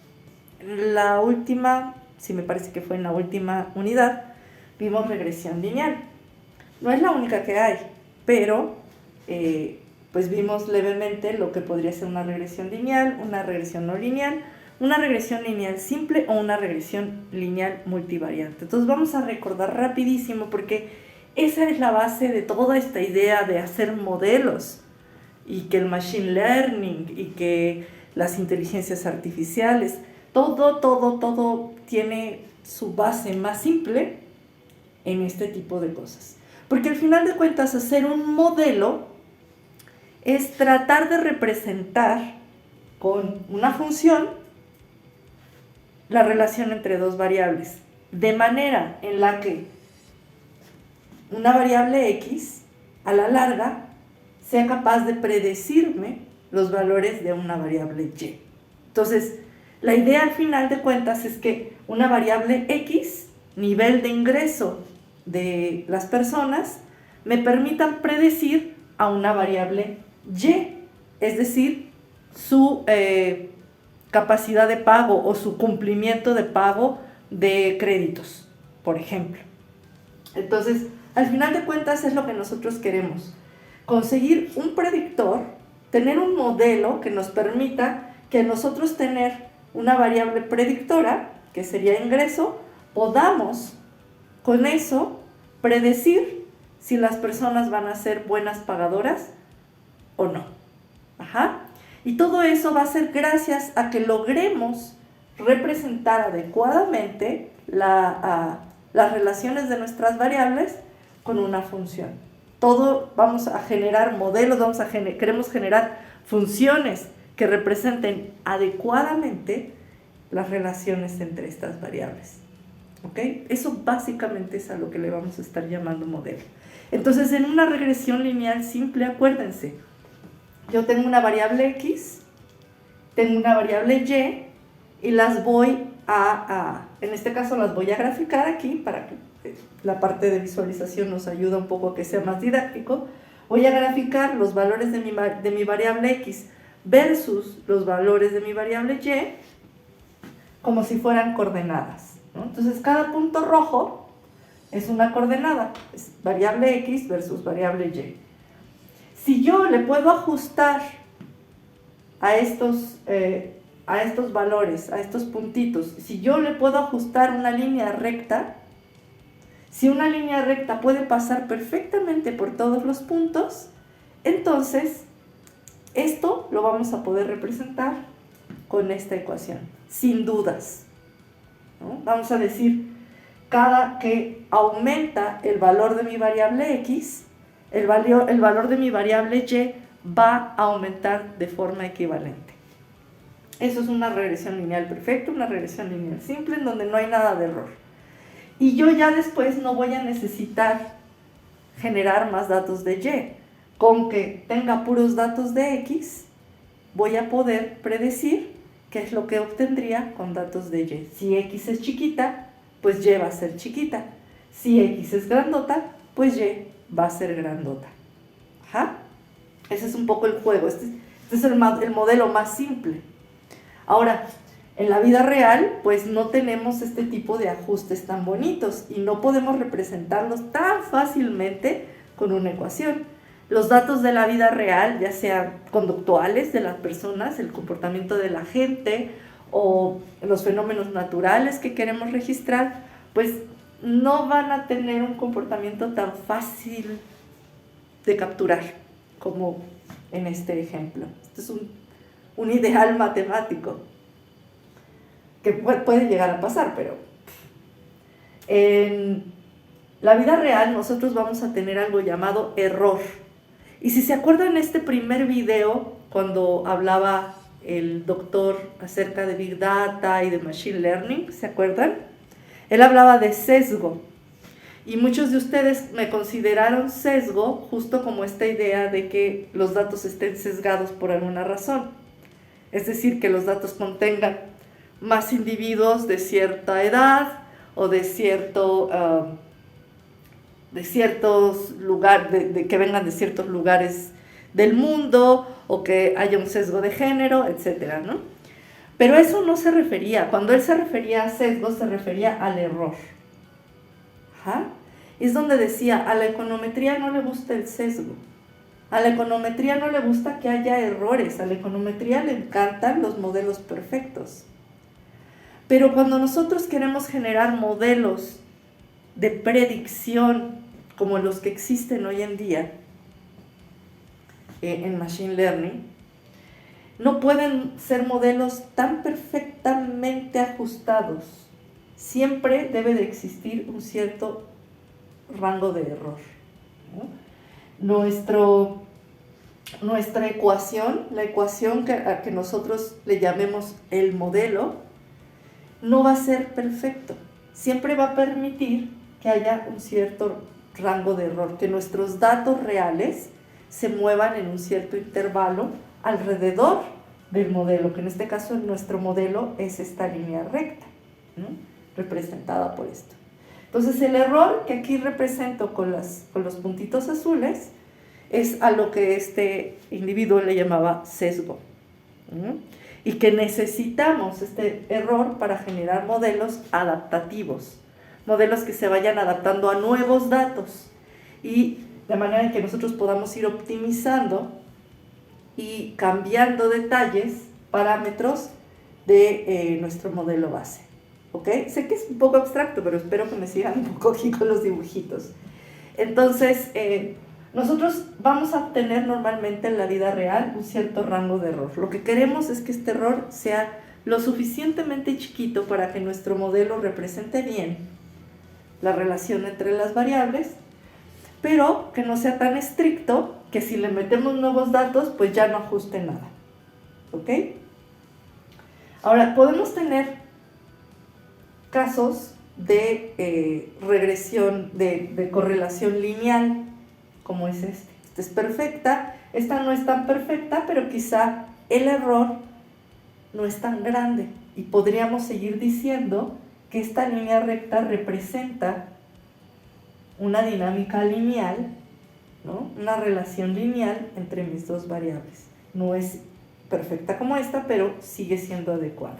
la última, sí me parece que fue en la última unidad, vimos regresión lineal. No es la única que hay, pero pues vimos levemente lo que podría ser una regresión lineal, una regresión no lineal, una regresión lineal simple o una regresión lineal multivariante. Entonces vamos a recordar rapidísimo porque esa es la base de toda esta idea de hacer modelos y que el machine learning y que las inteligencias artificiales, todo tiene su base más simple en este tipo de cosas. Porque al final de cuentas hacer un modelo es tratar de representar con una función la relación entre dos variables, de manera en la que una variable X a la larga sea capaz de predecirme los valores de una variable Y. Entonces, la idea al final de cuentas es que una variable X, nivel de ingreso de las personas, me permitan predecir a una variable Y, es decir, su capacidad de pago o su cumplimiento de pago de créditos, por ejemplo. Entonces, al final de cuentas es lo que nosotros queremos, conseguir un predictor, tener un modelo que nos permita que nosotros tener una variable predictora, que sería ingreso, podamos con eso predecir si las personas van a ser buenas pagadoras o no. Y todo eso va a ser gracias a que logremos representar adecuadamente las relaciones de nuestras variables con una función. Todo vamos a generar modelos, queremos generar funciones que representen adecuadamente las relaciones entre estas variables. ¿Okay? Eso básicamente es a lo que le vamos a estar llamando modelo. Entonces, en una regresión lineal simple, acuérdense, yo tengo una variable X, tengo una variable Y, y las voy en este caso las voy a graficar aquí para que la parte de visualización nos ayuda un poco a que sea más didáctico. Voy a graficar los valores de mi variable X versus los valores de mi variable Y como si fueran coordenadas, ¿no? Entonces cada punto rojo es una coordenada, es variable X versus variable Y. Si yo le puedo ajustar a estos valores, a estos puntitos, si yo le puedo ajustar una línea recta, si una línea recta puede pasar perfectamente por todos los puntos, entonces esto lo vamos a poder representar con esta ecuación, sin dudas, ¿no? Vamos a decir, cada que aumenta el valor de mi variable X, el valor de mi variable Y va a aumentar de forma equivalente. Eso es una regresión lineal perfecta, una regresión lineal simple en donde no hay nada de error. Y yo ya después no voy a necesitar generar más datos de Y. Con que tenga puros datos de X, voy a poder predecir qué es lo que obtendría con datos de Y. Si X es chiquita, pues Y va a ser chiquita. Si X es grandota, pues Y va a ser grandota. Ese es un poco el juego. Este es el modelo más simple. Ahora, en la vida real, pues no tenemos este tipo de ajustes tan bonitos y no podemos representarlos tan fácilmente con una ecuación. Los datos de la vida real, ya sean conductuales de las personas, el comportamiento de la gente o los fenómenos naturales que queremos registrar, pues no van a tener un comportamiento tan fácil de capturar como en este ejemplo. Este es un ideal matemático que puede llegar a pasar, pero en la vida real nosotros vamos a tener algo llamado error. Y si se acuerdan en este primer video, cuando hablaba el doctor acerca de Big Data y de Machine Learning, ¿se acuerdan? Él hablaba de sesgo. Y muchos de ustedes me consideraron sesgo justo como esta idea de que los datos estén sesgados por alguna razón. Es decir, que los datos contengan más individuos de cierta edad o de ciertos lugares, que vengan de ciertos lugares del mundo, o que haya un sesgo de género, etcétera, ¿no? Pero eso no se refería, cuando él se refería a sesgo, se refería al error. Ajá. Es donde decía, a la econometría no le gusta el sesgo, a la econometría no le gusta que haya errores, a la econometría le encantan los modelos perfectos. Pero cuando nosotros queremos generar modelos de predicción como los que existen hoy en día en Machine Learning, no pueden ser modelos tan perfectamente ajustados. Siempre debe de existir un cierto rango de error, ¿no? Nuestra ecuación, la ecuación a que nosotros le llamemos el modelo, no va a ser perfecto. Siempre va a permitir que haya un cierto rango de error, que nuestros datos reales se muevan en un cierto intervalo alrededor del modelo, que en este caso nuestro modelo es esta línea recta, ¿no? Representada por esto. Entonces el error que aquí represento con los puntitos azules es a lo que este individuo le llamaba sesgo, ¿no? Y que necesitamos este error para generar modelos adaptativos, modelos que se vayan adaptando a nuevos datos y de manera en que nosotros podamos ir optimizando y cambiando detalles, parámetros de nuestro modelo base. ¿Ok? Sé que es un poco abstracto, pero espero que me sigan un poco aquí con los dibujitos. Entonces, nosotros vamos a obtener normalmente en la vida real un cierto rango de error. Lo que queremos es que este error sea lo suficientemente chiquito para que nuestro modelo represente bien la relación entre las variables, pero que no sea tan estricto que si le metemos nuevos datos, pues ya no ajuste nada. ¿Ok? Ahora, podemos tener casos de regresión, de correlación lineal, como es este. Esta es perfecta, esta no es tan perfecta, pero quizá el error no es tan grande y podríamos seguir diciendo que esta línea recta representa una dinámica lineal, ¿no? Una relación lineal entre mis dos variables. No es perfecta como esta, pero sigue siendo adecuada.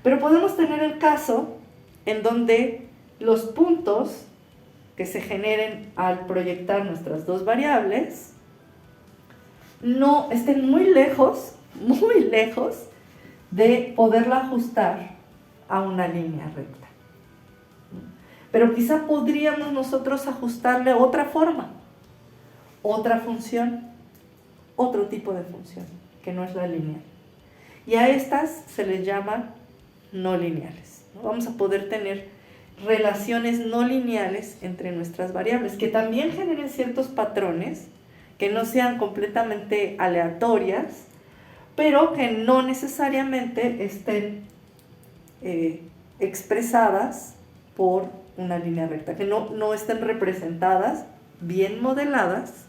Pero podemos tener el caso en donde los puntos que se generen al proyectar nuestras dos variables no estén muy lejos de poderla ajustar a una línea recta. Pero quizá podríamos nosotros ajustarle otra forma, otra función, otro tipo de función, que no es la lineal. Y a estas se les llama no lineales, ¿no? Vamos a poder tener relaciones no lineales entre nuestras variables, que también generen ciertos patrones, que no sean completamente aleatorias, pero que no necesariamente estén expresadas por una línea recta, que no estén representadas, bien modeladas,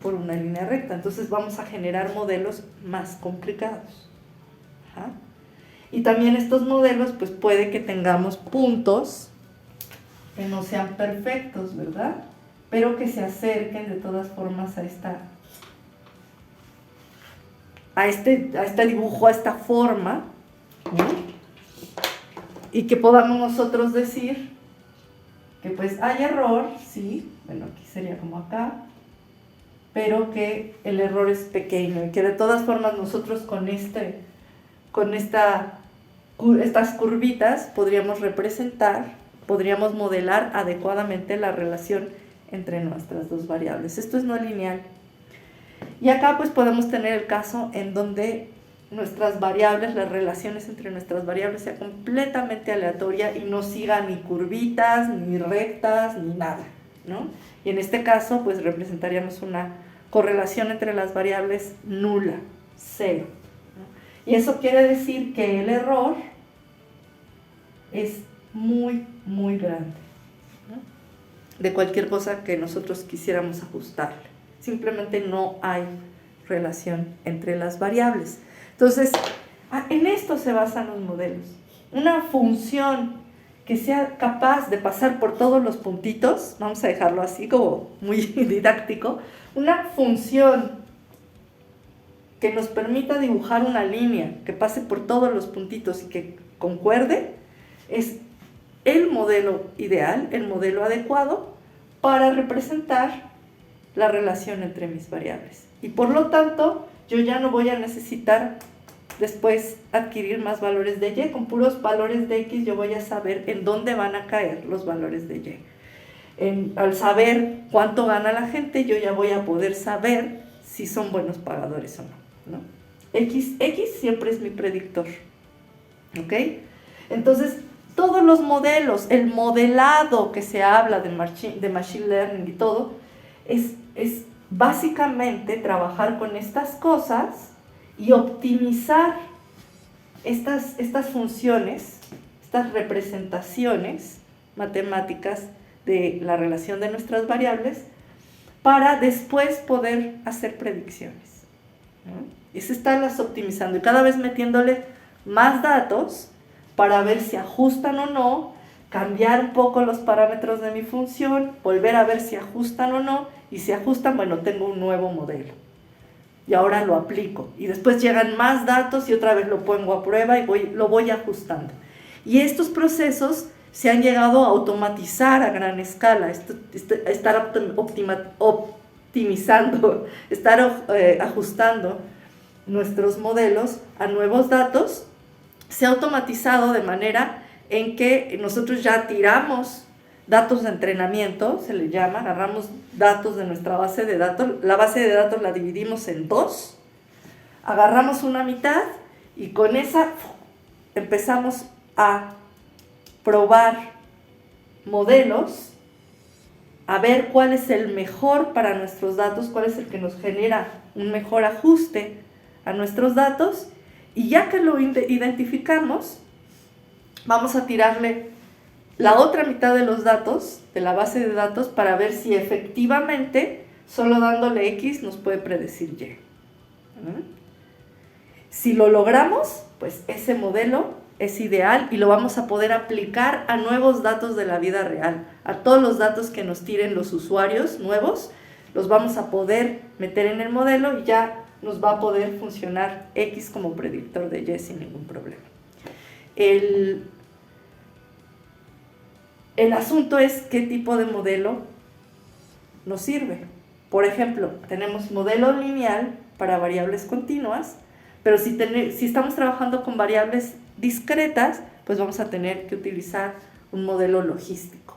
por una línea recta. Entonces vamos a generar modelos más complicados. Ajá. Y también estos modelos, pues puede que tengamos puntos que no sean perfectos, ¿verdad? Pero que se acerquen de todas formas a este dibujo, a esta forma, ¿no? Y que podamos nosotros decir que pues hay error, sí, bueno, aquí sería como acá, pero que el error es pequeño y que de todas formas nosotros con este con estas curvitas podríamos modelar adecuadamente la relación entre nuestras dos variables. Esto es no lineal. Y acá pues podemos tener el caso en donde nuestras variables, las relaciones entre nuestras variables sea completamente aleatoria y no siga ni curvitas, ni rectas, ni nada, ¿no? Y en este caso pues representaríamos una correlación entre las variables nula, cero, ¿no? Y eso quiere decir que el error es muy, muy grande, ¿no? De cualquier cosa que nosotros quisiéramos ajustarle. Simplemente no hay relación entre las variables. Entonces, en esto se basan los modelos. Una función que sea capaz de pasar por todos los puntitos, vamos a dejarlo así como muy didáctico, una función que nos permita dibujar una línea que pase por todos los puntitos y que concuerde, es el modelo ideal, el modelo adecuado para representar la relación entre mis variables. Y por lo tanto, yo ya no voy a necesitar después adquirir más valores de y. Con puros valores de x yo voy a saber en dónde van a caer los valores de y. Al saber cuánto gana la gente, yo ya voy a poder saber si son buenos pagadores o no, ¿no? X siempre es mi predictor, ¿ok? Entonces, todos los modelos, el modelado que se habla de machine learning y todo, es básicamente trabajar con estas cosas y optimizar estas funciones, estas representaciones matemáticas de la relación de nuestras variables para después poder hacer predicciones, ¿no? Y se estarlas optimizando y cada vez metiéndole más datos para ver si ajustan o no, cambiar un poco los parámetros de mi función, volver a ver si ajustan o no, y si ajustan, bueno, tengo un nuevo modelo. Y ahora lo aplico. Y después llegan más datos y otra vez lo pongo a prueba y lo voy ajustando. Y estos procesos se han llegado a automatizar a gran escala, estar optimizando, estar ajustando nuestros modelos a nuevos datos. Se ha automatizado de manera en que nosotros ya tiramos datos de entrenamiento, se le llama, agarramos datos de nuestra base de datos, la base de datos la dividimos en dos, agarramos una mitad y con esa empezamos a probar modelos, a ver cuál es el mejor para nuestros datos, cuál es el que nos genera un mejor ajuste a nuestros datos, y ya que lo identificamos, vamos a tirarle la otra mitad de los datos, de la base de datos, para ver si efectivamente, solo dándole X, nos puede predecir Y. Si lo logramos, pues ese modelo es ideal y lo vamos a poder aplicar a nuevos datos de la vida real. A todos los datos que nos tiren los usuarios nuevos, los vamos a poder meter en el modelo y ya nos va a poder funcionar X como predictor de Y sin ningún problema. El asunto es qué tipo de modelo nos sirve. Por ejemplo, tenemos modelo lineal para variables continuas, pero si estamos trabajando con variables discretas, pues vamos a tener que utilizar un modelo logístico.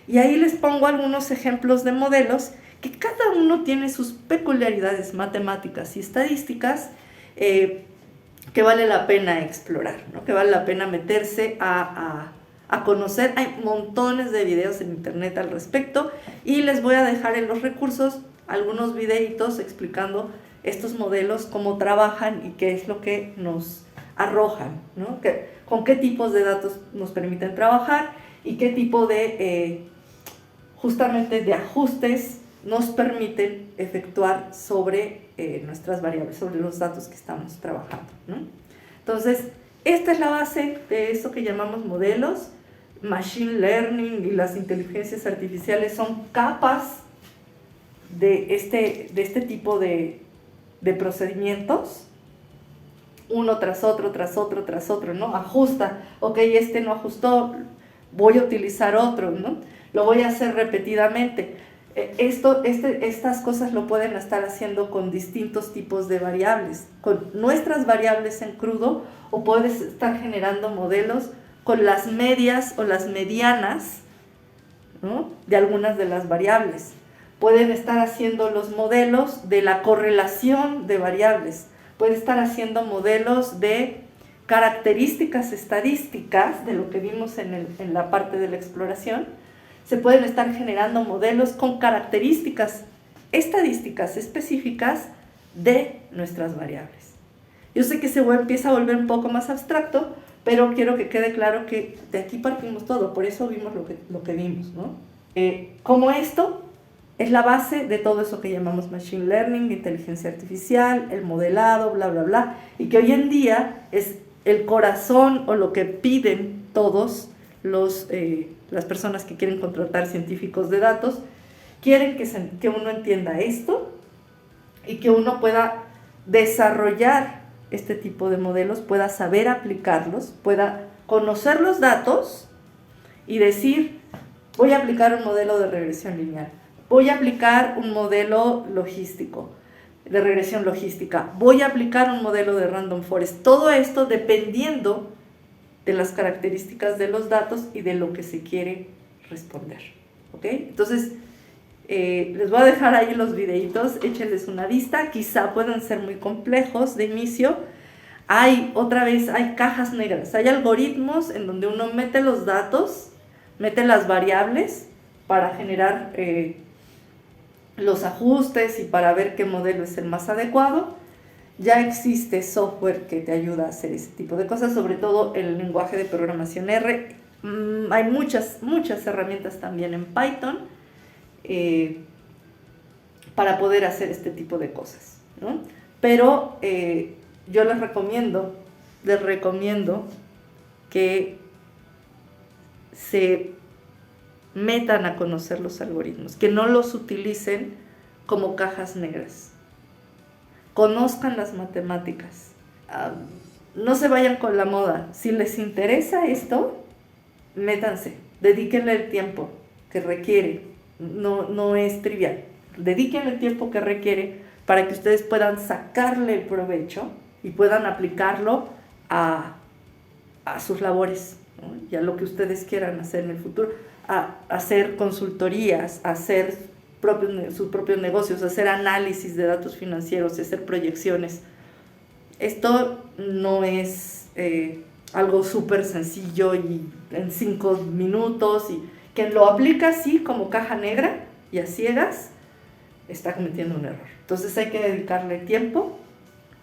Y ahí les pongo algunos ejemplos de modelos que cada uno tiene sus peculiaridades matemáticas y estadísticas que vale la pena explorar, ¿no? Que vale la pena meterse a conocer. Hay montones de videos en internet al respecto y les voy a dejar en los recursos algunos videitos explicando estos modelos, cómo trabajan y qué es lo que nos arrojan, ¿no? Con qué tipos de datos nos permiten trabajar y qué tipo de, justamente de ajustes nos permiten efectuar sobre nuestras variables, sobre los datos que estamos trabajando, ¿no? Entonces, esta es la base de eso que llamamos modelos. Machine Learning y las inteligencias artificiales son capas de este tipo de procedimientos, uno tras otro, ¿no? Ajusta, ok, no ajustó, voy a utilizar otro, ¿no? Lo voy a hacer repetidamente. Estas cosas lo pueden estar haciendo con distintos tipos de variables, con nuestras variables en crudo, o puedes estar generando modelos con las medias o las medianas, ¿no?, de algunas de las variables. Pueden estar haciendo los modelos de la correlación de variables, pueden estar haciendo modelos de características estadísticas, de lo que vimos en la parte de la exploración. Se pueden estar generando modelos con características estadísticas específicas de nuestras variables. Yo sé que se empieza a volver un poco más abstracto, pero quiero que quede claro que de aquí partimos todo, por eso vimos lo que vimos, ¿no? Como esto es la base de todo eso que llamamos Machine Learning, inteligencia artificial, el modelado, bla, bla, bla, y que hoy en día es el corazón o lo que piden todos las personas que quieren contratar científicos de datos, quieren que uno entienda esto y que uno pueda desarrollar este tipo de modelos, pueda saber aplicarlos, pueda conocer los datos y decir, voy a aplicar un modelo de regresión lineal, voy a aplicar un modelo logístico, de regresión logística, voy a aplicar un modelo de random forest. Todo esto dependiendo de las características de los datos y de lo que se quiere responder, ¿ok? Entonces, les voy a dejar ahí los videitos, échenles una vista, quizá puedan ser muy complejos de inicio. Hay cajas negras, hay algoritmos en donde uno mete los datos, mete las variables para generar los ajustes y para ver qué modelo es el más adecuado. Ya existe software que te ayuda a hacer ese tipo de cosas, sobre todo el lenguaje de programación R. Hay muchas herramientas también en Python para poder hacer este tipo de cosas, ¿no? Pero yo les recomiendo que se metan a conocer los algoritmos, que no los utilicen como cajas negras. Conozcan las matemáticas, no se vayan con la moda. Si les interesa esto, métanse, dedíquenle el tiempo que requiere, no es trivial, dedíquenle el tiempo que requiere para que ustedes puedan sacarle el provecho y puedan aplicarlo a sus labores, ¿no?, y a lo que ustedes quieran hacer en el futuro, a hacer consultorías, a hacer sus propios negocios, hacer análisis de datos financieros, hacer proyecciones. Esto no es algo súper sencillo y en 5 minutos, y quien lo aplica así como caja negra y a ciegas está cometiendo un error. Entonces hay que dedicarle tiempo.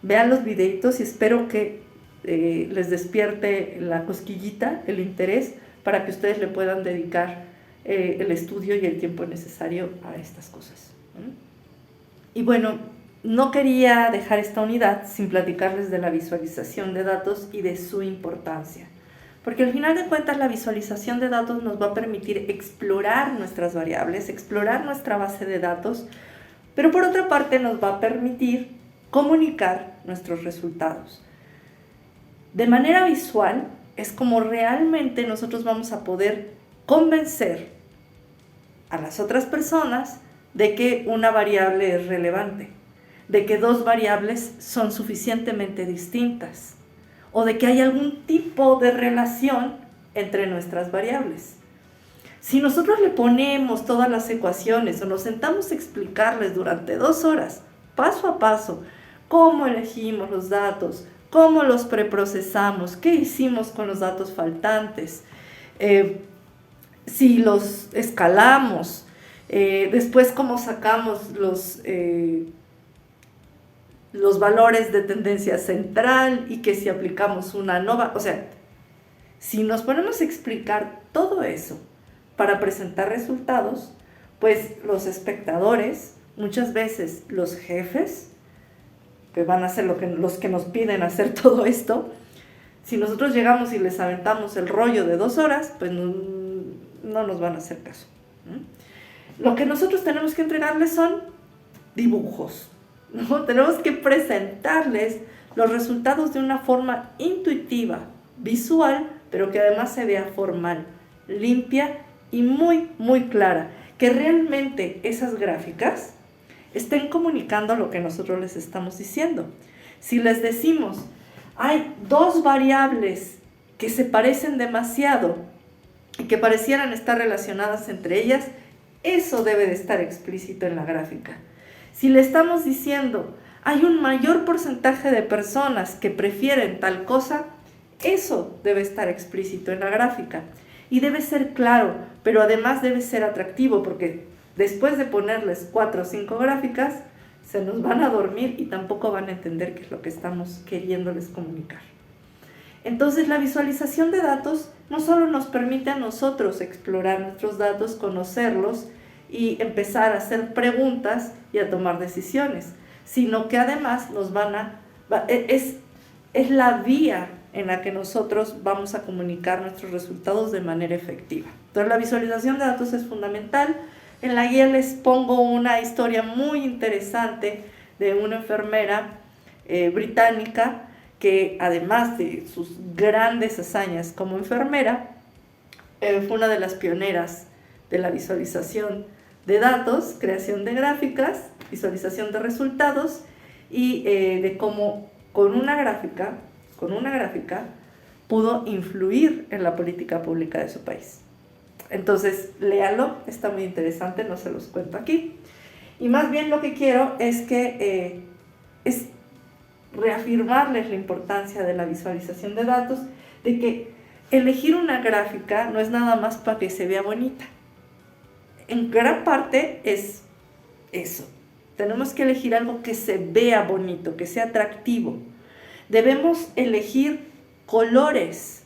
Vean los videitos y espero que les despierte la cosquillita, el interés, para que ustedes le puedan dedicar el estudio y el tiempo necesario a estas cosas. Y bueno, no quería dejar esta unidad sin platicarles de la visualización de datos y de su importancia, porque al final de cuentas la visualización de datos nos va a permitir explorar nuestras variables, explorar nuestra base de datos, pero por otra parte nos va a permitir comunicar nuestros resultados. De manera visual es como realmente nosotros vamos a poder convencer a las otras personas de que una variable es relevante, de que dos variables son suficientemente distintas, o de que hay algún tipo de relación entre nuestras variables. Si nosotros le ponemos todas las ecuaciones o nos sentamos a explicarles durante 2 horas, paso a paso, cómo elegimos los datos, cómo los preprocesamos, qué hicimos con los datos faltantes, si los escalamos, después cómo sacamos los valores de tendencia central y que si aplicamos una nova, o sea, si nos ponemos a explicar todo eso para presentar resultados, pues los espectadores, muchas veces los jefes, que van a ser los que nos piden hacer todo esto, si nosotros llegamos y les aventamos el rollo de 2 horas, pues no nos van a hacer caso. Lo que nosotros tenemos que entregarles son dibujos, ¿no? Tenemos que presentarles los resultados de una forma intuitiva, visual, pero que además se vea formal, limpia y muy, muy clara. que realmente esas gráficas estén comunicando lo que nosotros les estamos diciendo. Si les decimos, hay dos variables que se parecen demasiado y que parecieran estar relacionadas entre ellas, eso debe de estar explícito en la gráfica. Si le estamos diciendo, hay un mayor porcentaje de personas que prefieren tal cosa, eso debe estar explícito en la gráfica. Y debe ser claro, pero además debe ser atractivo, porque después de ponerles 4 o 5 gráficas, se nos van a dormir y tampoco van a entender qué es lo que estamos queriéndoles comunicar. Entonces, la visualización de datos no solo nos permite a nosotros explorar nuestros datos, conocerlos y empezar a hacer preguntas y a tomar decisiones, sino que además es la vía en la que nosotros vamos a comunicar nuestros resultados de manera efectiva. Entonces, la visualización de datos es fundamental. En la guía les pongo una historia muy interesante de una enfermera británica que, además de sus grandes hazañas como enfermera, fue una de las pioneras de la visualización de datos, creación de gráficas, visualización de resultados y de cómo con una gráfica pudo influir en la política pública de su país. Entonces, léalo, está muy interesante, no se los cuento aquí. Y más bien lo que quiero es reafirmarles la importancia de la visualización de datos, de que elegir una gráfica no es nada más para que se vea bonita. En gran parte es eso. Tenemos que elegir algo que se vea bonito, que sea atractivo. Debemos elegir colores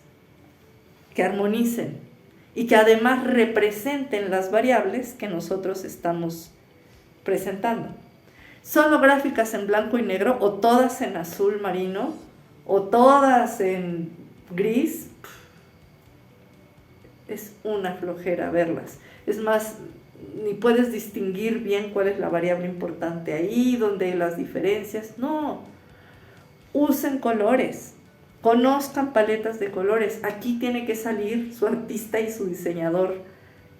que armonicen y que además representen las variables que nosotros estamos presentando. Solo gráficas en blanco y negro, o todas en azul marino, o todas en gris, es una flojera verlas. Es más, ni puedes distinguir bien cuál es la variable importante ahí, dónde hay las diferencias. No, usen colores, conozcan paletas de colores. Aquí tiene que salir su artista y su diseñador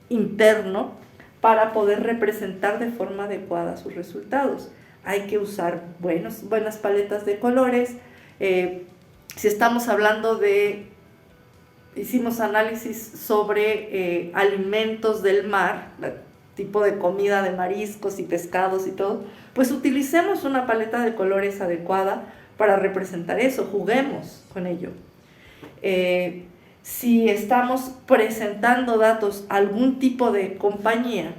interno para poder representar de forma adecuada sus resultados. Hay que usar buenas paletas de colores. Si estamos hablando hicimos análisis sobre alimentos del mar, tipo de comida de mariscos y pescados y todo, pues utilicemos una paleta de colores adecuada para representar eso, juguemos con ello. Si estamos presentando datos a algún tipo de compañía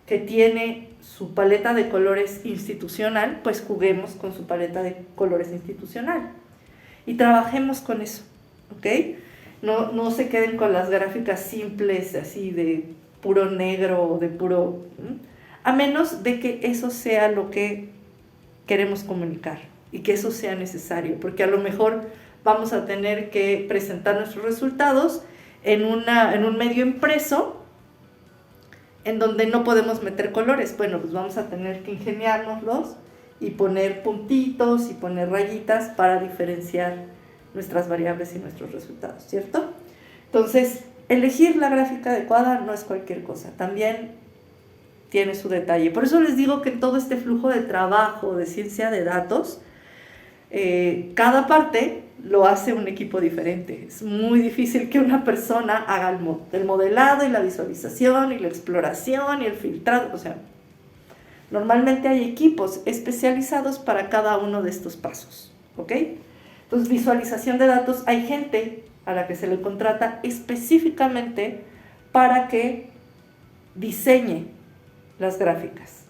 que tiene su paleta de colores institucional, pues juguemos con su paleta de colores institucional y trabajemos con eso, ¿ok? No se queden con las gráficas simples, así de puro negro o de puro... a menos de que eso sea lo que queremos comunicar y que eso sea necesario, porque a lo mejor vamos a tener que presentar nuestros resultados en un medio impreso en donde no podemos meter colores. Bueno, pues vamos a tener que ingeniárnoslos y poner puntitos y poner rayitas para diferenciar nuestras variables y nuestros resultados, ¿cierto? Entonces, elegir la gráfica adecuada no es cualquier cosa, también tiene su detalle. Por eso les digo que en todo este flujo de trabajo de ciencia de datos, cada parte lo hace un equipo diferente. Es muy difícil que una persona haga el modelado y la visualización y la exploración y el filtrado. O sea, normalmente hay equipos especializados para cada uno de estos pasos, ¿ok? Entonces, visualización de datos, hay gente a la que se le contrata específicamente para que diseñe las gráficas,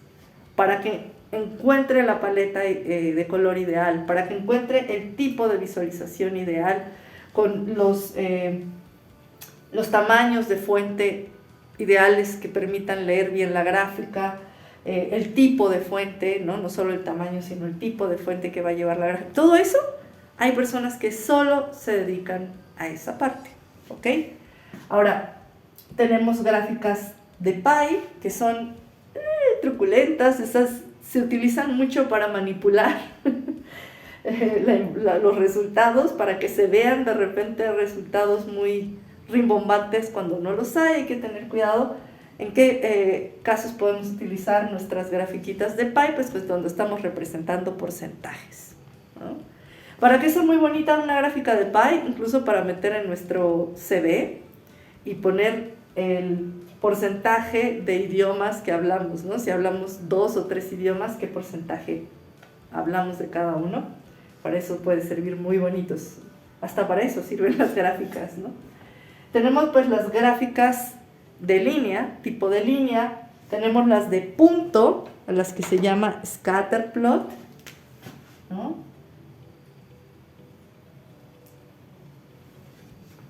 para que encuentre la paleta de color ideal, para que encuentre el tipo de visualización ideal con los tamaños de fuente ideales que permitan leer bien la gráfica, el tipo de fuente, no solo el tamaño, sino el tipo de fuente que va a llevar la gráfica. Todo eso, hay personas que solo se dedican a esa parte, ¿ok? Ahora, tenemos gráficas de pie que son truculentas, esas se utilizan mucho para manipular los resultados, para que se vean de repente resultados muy rimbombantes cuando no los hay que tener cuidado. ¿En qué casos podemos utilizar nuestras grafiquitas de pie? Pues donde estamos representando porcentajes, ¿no? ¿Para qué es muy bonita una gráfica de pie? Incluso para meter en nuestro CV y poner el porcentaje de idiomas que hablamos, ¿no? Si hablamos 2 o 3 idiomas, ¿qué porcentaje hablamos de cada uno? Para eso puede servir muy bonitos. Hasta para eso sirven las gráficas, ¿no? Tenemos pues las gráficas de línea, tipo de línea. Tenemos las de punto, a las que se llama scatter plot, ¿no?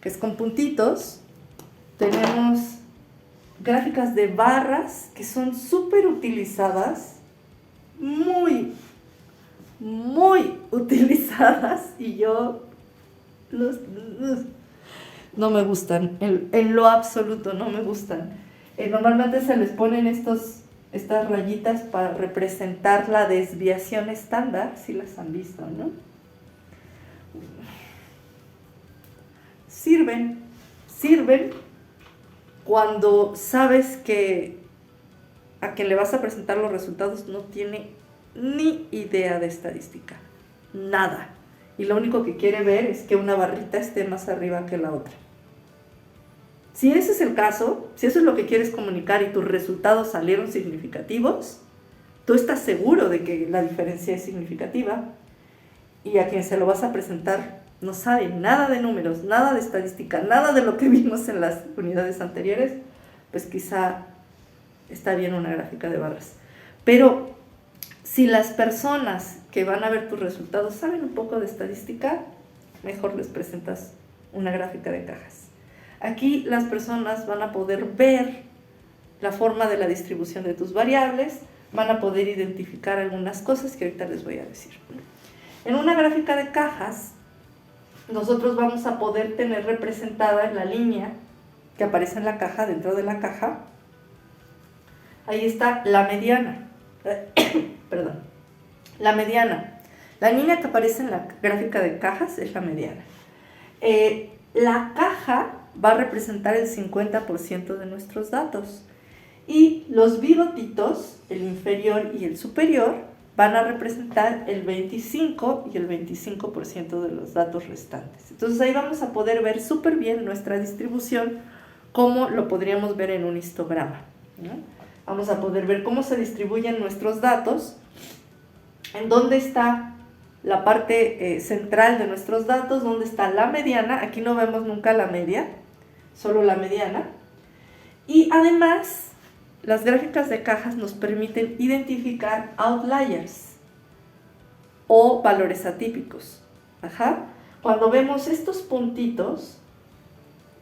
Que es con puntitos. Tenemos gráficas de barras, que son súper utilizadas, muy utilizadas, y yo no me gustan, en lo absoluto no me gustan. Normalmente se les ponen estas rayitas para representar la desviación estándar, si las han visto, ¿no? Sirven cuando sabes que a quien le vas a presentar los resultados no tiene ni idea de estadística, nada. Y lo único que quiere ver es que una barrita esté más arriba que la otra. Si ese es el caso, si eso es lo que quieres comunicar y tus resultados salieron significativos, tú estás seguro de que la diferencia es significativa, y a quien se lo vas a presentar no sabe nada de números, nada de estadística, nada de lo que vimos en las unidades anteriores, pues quizá está bien una gráfica de barras. Pero si las personas que van a ver tus resultados saben un poco de estadística, mejor les presentas una gráfica de cajas. Aquí las personas van a poder ver la forma de la distribución de tus variables, van a poder identificar algunas cosas que ahorita les voy a decir. En una gráfica de cajas, nosotros vamos a poder tener representada en la línea que aparece en la caja, dentro de la caja, ahí está la mediana. Perdón, la mediana. La línea que aparece en la gráfica de cajas es la mediana. La caja va a representar el 50% de nuestros datos, y los bigotitos, el inferior y el superior, van a representar el 25 y el 25% de los datos restantes. Entonces ahí vamos a poder ver súper bien nuestra distribución, como lo podríamos ver en un histograma, ¿no? Vamos a poder ver cómo se distribuyen nuestros datos, en dónde está la parte central de nuestros datos, dónde está la mediana. Aquí no vemos nunca la media, solo la mediana. Y además, las gráficas de cajas nos permiten identificar outliers o valores atípicos. Cuando vemos estos puntitos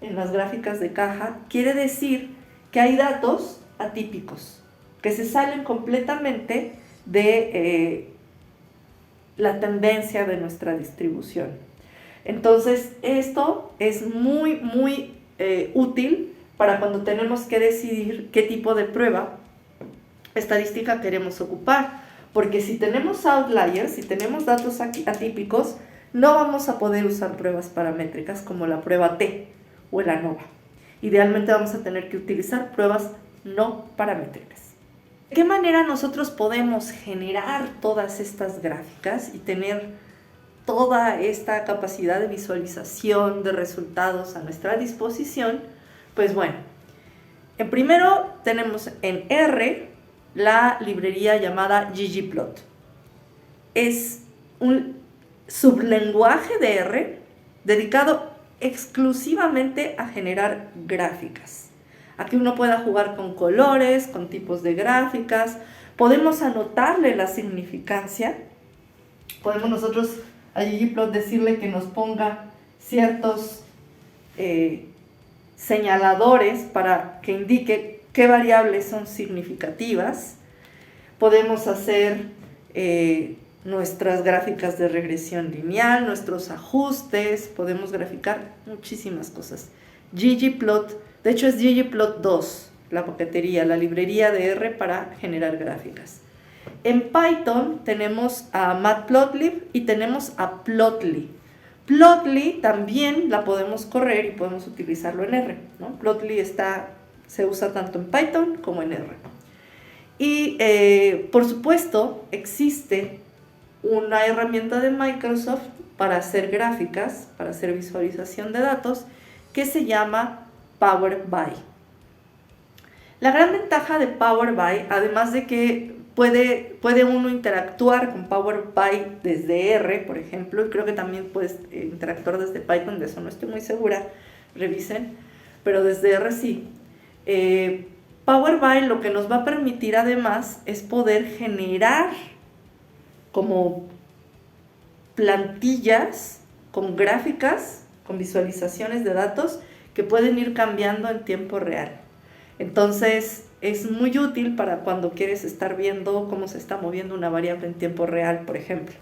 en las gráficas de caja, quiere decir que hay datos atípicos, que se salen completamente de la tendencia de nuestra distribución. Entonces, esto es muy útil para cuando tenemos que decidir qué tipo de prueba estadística queremos ocupar, porque si tenemos outliers, si tenemos datos atípicos, no vamos a poder usar pruebas paramétricas como la prueba T o el ANOVA. Idealmente vamos a tener que utilizar pruebas no paramétricas. ¿De qué manera nosotros podemos generar todas estas gráficas y tener toda esta capacidad de visualización de resultados a nuestra disposición? Pues bueno, primero tenemos en R la librería llamada ggplot. Es un sublenguaje de R dedicado exclusivamente a generar gráficas. Aquí uno puede jugar con colores, con tipos de gráficas, podemos anotarle la significancia, podemos nosotros a ggplot decirle que nos ponga ciertos señaladores para que indique qué variables son significativas. Podemos hacer nuestras gráficas de regresión lineal, nuestros ajustes, podemos graficar muchísimas cosas. ggplot, de hecho es ggplot 2, la paquetería, la librería de R para generar gráficas. En Python tenemos a matplotlib y tenemos a plotly. Plotly también la podemos correr y podemos utilizarlo en R, ¿no? Plotly está Se usa tanto en Python como en R. Y por supuesto existe una herramienta de Microsoft para hacer gráficas, para hacer visualización de datos, que se llama Power BI. La gran ventaja de Power BI, además de que puede uno interactuar con Power BI desde R, por ejemplo, y creo que también puedes interactuar desde Python, de eso no estoy muy segura, revisen, pero desde R sí. Power BI lo que nos va a permitir además es poder generar como plantillas con gráficas, con visualizaciones de datos que pueden ir cambiando en tiempo real. Entonces es muy útil para cuando quieres estar viendo cómo se está moviendo una variable en tiempo real, por ejemplo.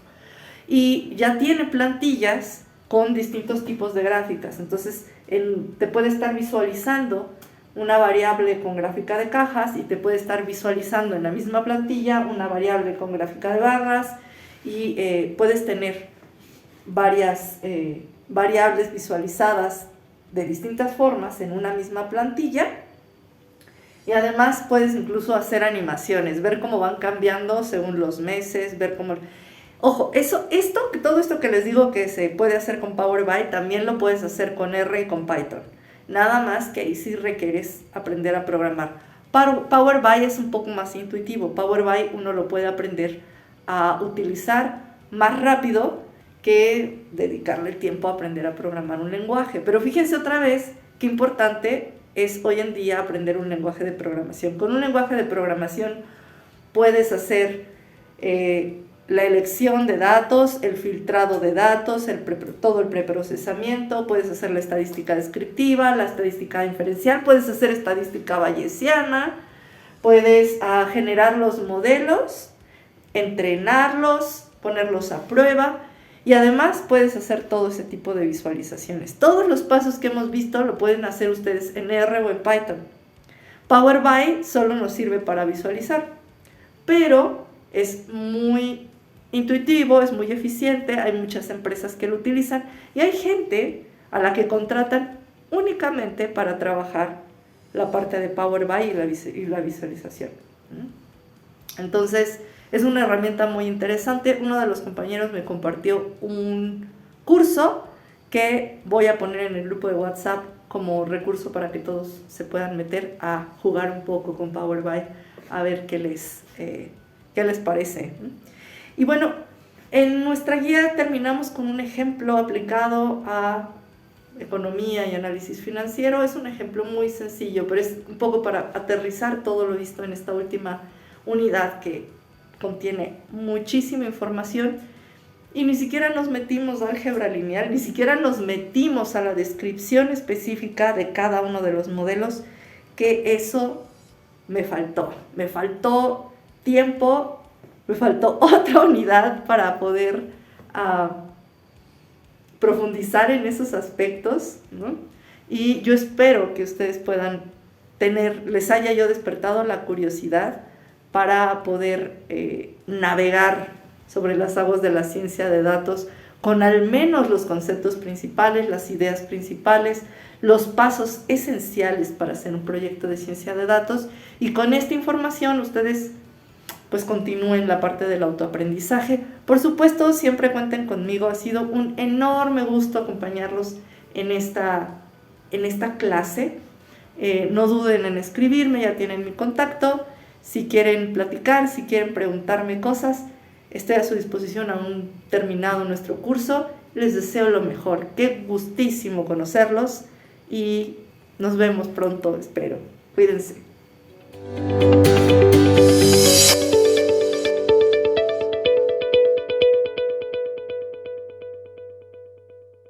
Y ya tiene plantillas con distintos tipos de gráficas. Entonces te puede estar visualizando una variable con gráfica de cajas y te puede estar visualizando en la misma plantilla una variable con gráfica de barras y puedes tener varias variables visualizadas de distintas formas en una misma plantilla. Y además puedes incluso hacer animaciones, ver cómo van cambiando según los meses, ver cómo... Ojo, todo esto que les digo que se puede hacer con Power BI, también lo puedes hacer con R y con Python. Nada más que ahí sí requieres aprender a programar. Power BI es un poco más intuitivo. Power BI uno lo puede aprender a utilizar más rápido que dedicarle tiempo a aprender a programar un lenguaje. Pero fíjense otra vez qué importante es hoy en día aprender un lenguaje de programación. Con un lenguaje de programación puedes hacer la elección de datos, el filtrado de datos, todo el preprocesamiento, puedes hacer la estadística descriptiva, la estadística inferencial, puedes hacer estadística bayesiana, puedes generar los modelos, entrenarlos, ponerlos a prueba. Y además puedes hacer todo ese tipo de visualizaciones. Todos los pasos que hemos visto lo pueden hacer ustedes en R o en Python. Power BI solo nos sirve para visualizar, pero es muy intuitivo, es muy eficiente, hay muchas empresas que lo utilizan y hay gente a la que contratan únicamente para trabajar la parte de Power BI y la visualización. Entonces, es una herramienta muy interesante. Uno de los compañeros me compartió un curso que voy a poner en el grupo de WhatsApp como recurso para que todos se puedan meter a jugar un poco con Power BI, a ver qué les parece. Y bueno, en nuestra guía terminamos con un ejemplo aplicado a economía y análisis financiero. Es un ejemplo muy sencillo, pero es un poco para aterrizar todo lo visto en esta última unidad que contiene muchísima información y ni siquiera nos metimos a álgebra lineal, ni siquiera nos metimos a la descripción específica de cada uno de los modelos, que eso me faltó tiempo, me faltó otra unidad para poder profundizar en esos aspectos, ¿no? Y yo espero que ustedes les haya yo despertado la curiosidad para poder navegar sobre las aguas de la ciencia de datos con al menos los conceptos principales, las ideas principales, los pasos esenciales para hacer un proyecto de ciencia de datos. Y con esta información ustedes pues continúen la parte del autoaprendizaje. Por supuesto, siempre cuenten conmigo. Ha sido un enorme gusto acompañarlos en esta clase. No duden en escribirme, ya tienen mi contacto. Si quieren platicar, si quieren preguntarme cosas, estoy a su disposición aún terminado nuestro curso. Les deseo lo mejor. Qué gustísimo conocerlos y nos vemos pronto, espero. Cuídense.